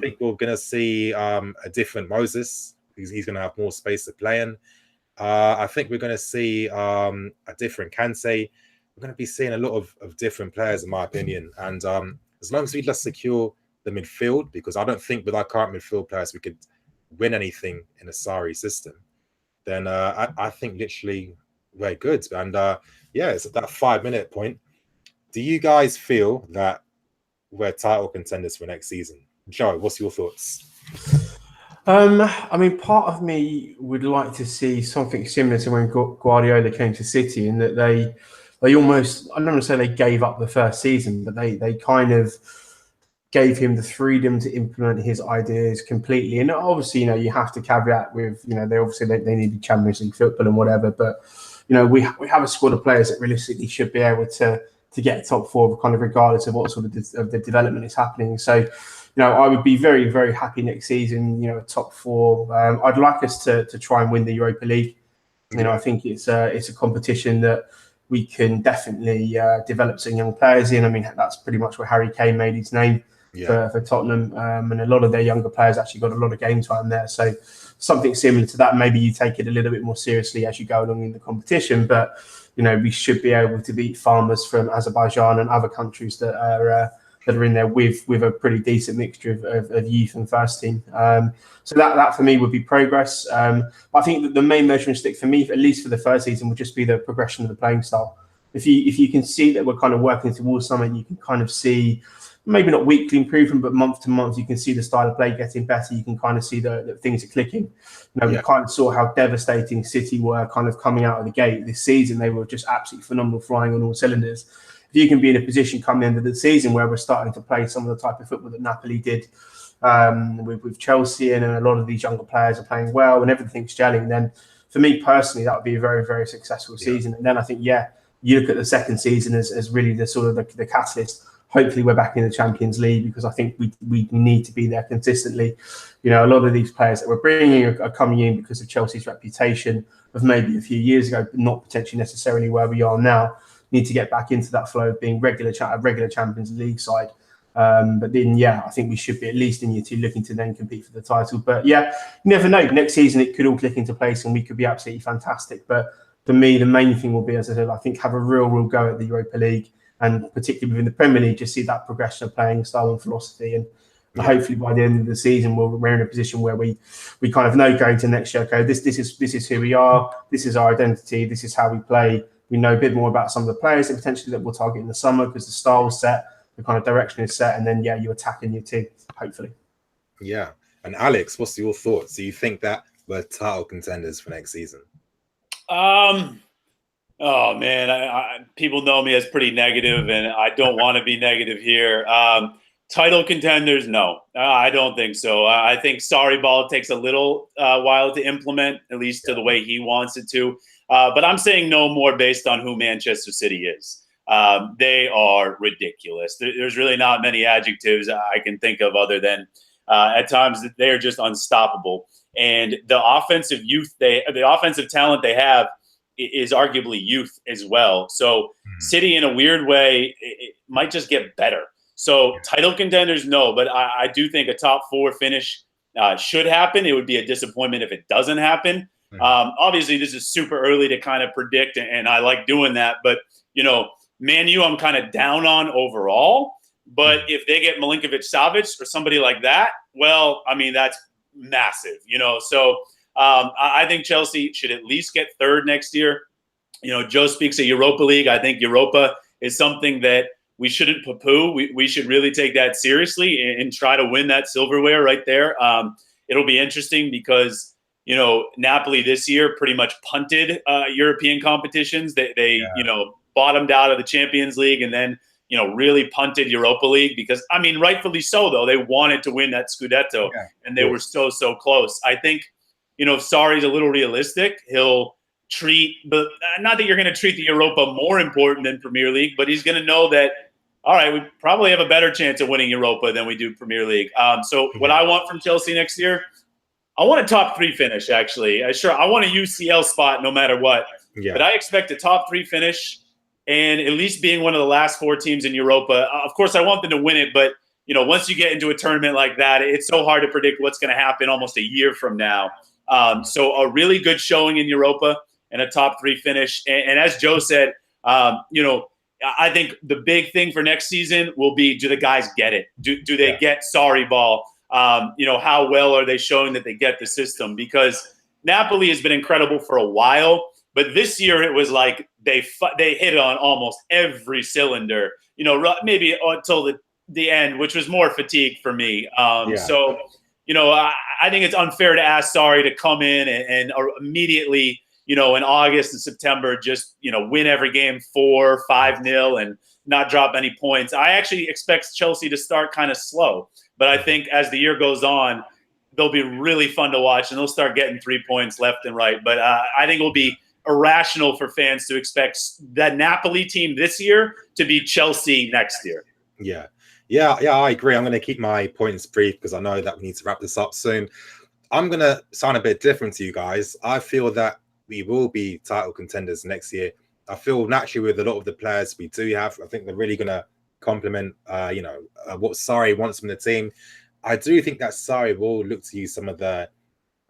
think we're going to see a different Moses. He's going to have more space to play in. I think we're going to see a different Kante. We're going to be seeing a lot of different players, in my opinion. And as long as we just secure the midfield, because I don't think with our current midfield players we could win anything in a SARRI system, then I think literally we're good. And it's at that 5 minute point. Do you guys feel that we're title contenders for next season? Joe, what's your thoughts? I mean, part of me would like to see something similar to when Guardiola came to City, in that they almost, I don't want to say they gave up the first season, but they kind of gave him the freedom to implement his ideas completely. And obviously, you have to caveat with, they need Champions League football and whatever, but we have a squad of players that realistically should be able to get top four, kind of regardless of what sort of the development is happening. So, I would be very, very happy next season, a top four. I'd like us to try and win the Europa League. I think it's a competition that we can definitely develop some young players in. I mean, that's pretty much where Harry Kane made his name for Tottenham. And a lot of their younger players actually got a lot of game time there. So something similar to that, maybe you take it a little bit more seriously as you go along in the competition. But, we should be able to beat farmers from Azerbaijan and other countries that are in there with a pretty decent mixture of youth and first team. So that for me would be progress. I think that the main measuring stick for me, at least for the first season, would just be the progression of the playing style. If you can see that we're kind of working towards something, you can kind of see, maybe not weekly improvement, but month to month, you can see the style of play getting better. You can kind of see that things are clicking. We kind of saw how devastating City were kind of coming out of the gate this season. They were just absolutely phenomenal, flying on all cylinders. If you can be in a position coming into the season where we're starting to play some of the type of football that Napoli did with Chelsea, and a lot of these younger players are playing well and everything's gelling, then for me personally, that would be a very, very successful season. And then I think, you look at the second season as really the sort of the catalyst. Hopefully we're back in the Champions League, because I think we need to be there consistently. A lot of these players that we're bringing are coming in because of Chelsea's reputation of maybe a few years ago, but not potentially necessarily where we are now. Need to get back into that flow of being a regular Champions League side. But then, I think we should be at least in year two looking to then compete for the title. But you never know. Next season, it could all click into place and we could be absolutely fantastic. But for me, the main thing will be, as I said, I think have a real go at the Europa League, and particularly within the Premier League, just see that progression of playing style and philosophy, And hopefully by the end of the season, we're in a position where we kind of know going to next year, okay, this is who we are, this is our identity, this is how we play. We know a bit more about some of the players and potentially that we'll target in the summer because the style is set, the kind of direction is set, and then you attack in your team, hopefully. Yeah. And Alex, what's your thoughts? Do you think that we're title contenders for next season? Oh man, people know me as pretty negative, and I don't want to be negative here. Title contenders, no, I don't think so. I think Sarri ball takes a little while to implement, at least to the way he wants it to. But I'm saying no more based on who Manchester City is. They are ridiculous. There's really not many adjectives I can think of other than at times they are just unstoppable. And the offensive talent they have is arguably youth as well. So City, in a weird way, it might just get better. So title contenders, no, but I do think a top 4 finish should happen. It would be a disappointment if it doesn't happen. Obviously, this is super early to kind of predict, and I like doing that. But, Man U, I'm kind of down on overall. But if they get Milinkovic-Savic or somebody like that, well, I mean, that's massive, So I think Chelsea should at least get 3rd next year. Joe speaks of Europa League. I think Europa is something that we shouldn't poo-poo. We should really take that seriously and try to win that silverware right there. It'll be interesting because, Napoli this year pretty much punted European competitions. They bottomed out of the Champions League and then, really punted Europa League because, I mean, rightfully so, though. They wanted to win that Scudetto, and they were so close. I think, if Sarri's a little realistic, he'll treat – but not that you're going to treat the Europa more important than Premier League, but he's going to know that, all right, we probably have a better chance of winning Europa than we do Premier League. So what I want from Chelsea next year, I want a top 3 finish, actually. Sure, I want a UCL spot no matter what. Yeah. But I expect a top 3 finish and at least being one of the last 4 teams in Europa. Of course, I want them to win it, but, once you get into a tournament like that, it's so hard to predict what's going to happen almost a year from now. So a really good showing in Europa and a top 3 finish. And as Joe said, I think the big thing for next season will be, do the guys get it? Do they get Sarri ball? How well are they showing that they get the system? Because Napoli has been incredible for a while, but this year it was like they hit on almost every cylinder, maybe until the end, which was more fatigue for me. So, I think it's unfair to ask Sarri to come in and immediately, in August and September, just, win every game 4-5-0 and not drop any points. I actually expect Chelsea to start kind of slow. But I think as the year goes on, they'll be really fun to watch, and they'll start getting 3 points left and right. But I think it will be irrational for fans to expect that Napoli team this year to be Chelsea next year. Yeah, I agree. I'm going to keep my points brief because I know that we need to wrap this up soon. I'm going to sound a bit different to you guys. I feel that we will be title contenders next year. I feel naturally with a lot of the players we do have, I think they're really going to complement, what Sarri wants from the team. I do think that Sarri will look to use some of the,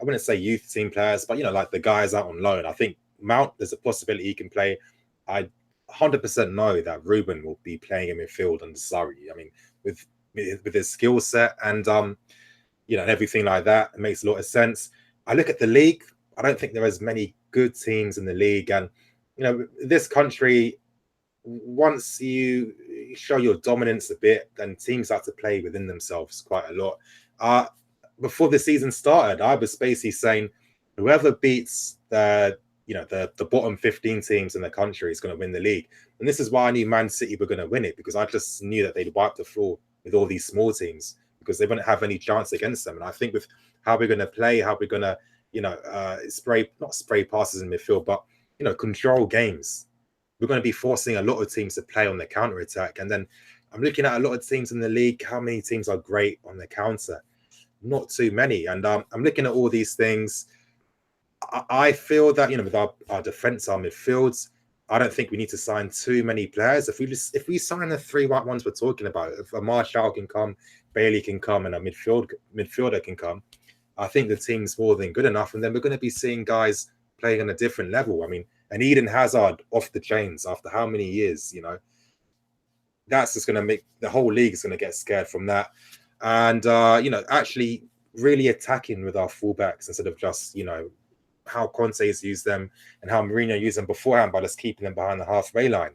I wouldn't say youth team players, but, like the guys out on loan. I think Mount, there's a possibility he can play. I 100% know that Ruben will be playing in midfield under Sarri. I mean, with his skill set and, and everything like that, it makes a lot of sense. I look at the league. I don't think there are as many good teams in the league. And, this country, once you show your dominance a bit, then teams have to play within themselves quite a lot. Before the season started, I was basically saying whoever beats the bottom 15 teams in the country is going to win the league. And this is why I knew Man City were going to win it, because I just knew that they'd wipe the floor with all these small teams because they wouldn't have any chance against them. And I think with how we're going to play, how we're going to, not spray passes in midfield, but, control games, we're going to be forcing a lot of teams to play on the counter attack. And then I'm looking at a lot of teams in the league. How many teams are great on the counter? Not too many. And I'm looking at all these things. I feel that, with our defense, our midfields, I don't think we need to sign too many players. If we sign the 3 white ones we're talking about, if a Martial can come, Bailey can come, and a midfielder can come, I think the team's more than good enough. And then we're going to be seeing guys playing on a different level. I mean, and Eden Hazard off the chains after how many years, that's just going to make the whole league is going to get scared from that. and actually really attacking with our fullbacks instead of just how Conte's used them and how Mourinho used them beforehand by just keeping them behind the halfway line.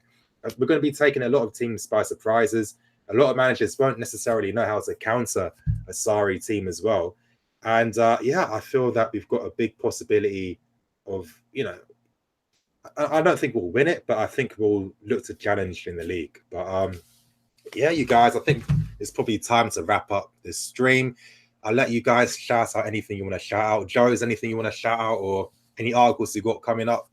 We're going to be taking a lot of teams by surprises. A lot of managers won't necessarily know how to counter a Sarri team as well. And I feel that we've got a big possibility of, I don't think we'll win it, but I think we'll look to challenge in the league. But you guys, I think it's probably time to wrap up this stream. I'll let you guys shout out anything you want to shout out. Joe, is anything you want to shout out or any articles you got coming up?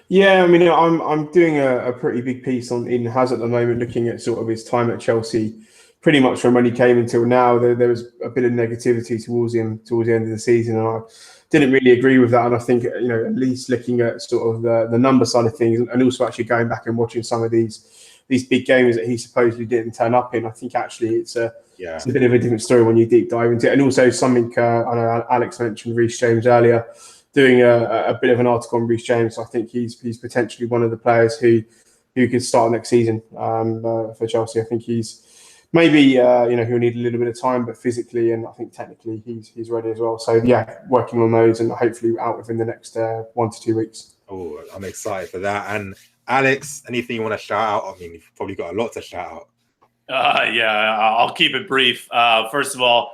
Yeah, I mean, I'm doing a pretty big piece in Haz at the moment, looking at sort of his time at Chelsea, pretty much from when he came until now. There was a bit of negativity towards him towards the end of the season, and I didn't really agree with that. And I think, at least looking at sort of the number side of things, and also actually going back and watching some of these big games that he supposedly didn't turn up in, I think actually it's a bit of a different story when you deep dive into it. And also something I know Alex mentioned Reece James earlier, doing a bit of an article on Reece James. I think he's potentially one of the players who could start next season for Chelsea. I think he's maybe he'll need a little bit of time, but physically and I think technically he's ready as well. So working on those and hopefully out within the next 1 to 2 weeks. Oh, I'm excited for that. And Alex, anything you want to shout out? I mean, you've probably got a lot to shout out. I'll keep it brief. First of all,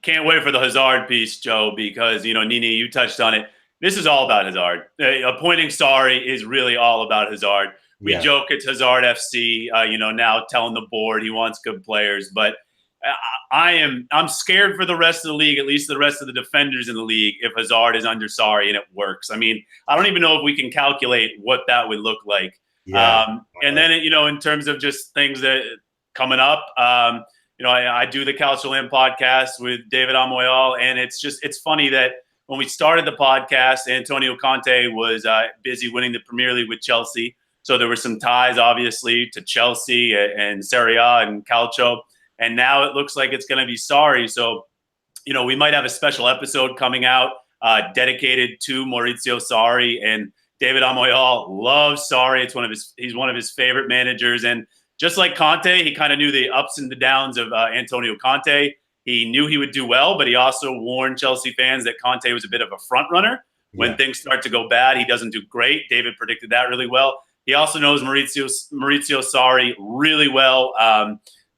can't wait for the Hazard piece, Joe, because, Nini, you touched on it. This is all about Hazard. Appointing Sarri is really all about Hazard. We joke it's Hazard FC, now telling the board he wants good players. But I'm scared for the rest of the league, at least the rest of the defenders in the league, if Hazard is under Sarri and it works. I mean, I don't even know if we can calculate what that would look like. And then, in terms of just things that coming up, I do the CalcioLand podcast with David Amoyal, and it's funny that when we started the podcast, Antonio Conte was busy winning the Premier League with Chelsea. So there were some ties, obviously, to Chelsea and Serie A and Calcio. And now it looks like it's going to be Sarri. So, we might have a special episode coming out dedicated to Maurizio Sarri. And David Amoyal loves Sarri. He's one of his favorite managers. And just like Conte, he kind of knew the ups and the downs of Antonio Conte. He knew he would do well, but he also warned Chelsea fans that Conte was a bit of a front runner. When things start to go bad, he doesn't do great. David predicted that really well. He also knows Maurizio Sarri really well.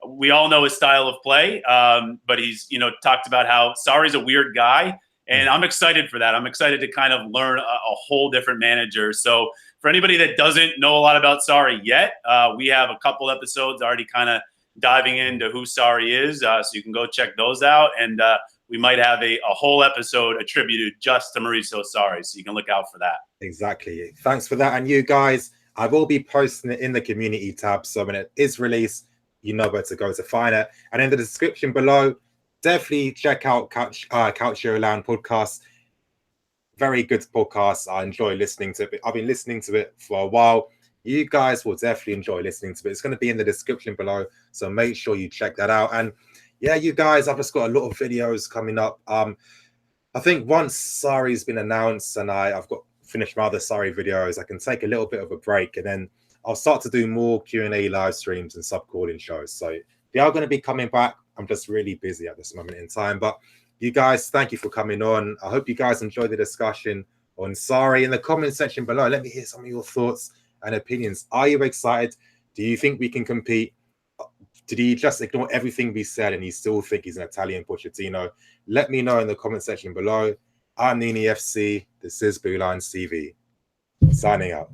We all know his style of play, but he's talked about how Sarri's a weird guy, and I'm excited for that. I'm excited to kind of learn a whole different manager. So for anybody that doesn't know a lot about Sarri yet, we have a couple episodes already kind of diving into who Sarri is, so you can go check those out, and we might have a whole episode attributed just to Maurizio Sarri, so you can look out for that. Exactly. Thanks for that. And you guys, I will be posting it in the community tab, so when it is released, you know where to go to find it. And in the description below, definitely check out CalcioLand podcast. Very good podcast. I enjoy listening to it. I've been listening to it for a while. You guys will definitely enjoy listening to it. It's going to be in the description below, so make sure you check that out. And you guys, I've just got a lot of videos coming up. I think once Sarri's been announced and I've got finished my other Sarri videos, I can take a little bit of a break, and then I'll start to do more Q&A live streams and sub-calling shows. So they are going to be coming back. I'm just really busy at this moment in time. But you guys, thank you for coming on. I hope you guys enjoyed the discussion on Sarri. In the comment section below, let me hear some of your thoughts and opinions. Are you excited? Do you think we can compete? Did he just ignore everything we said and you still think he's an Italian Pochettino? Let me know in the comment section below. I'm Nini FC. This is Blue Lines TV. Signing out.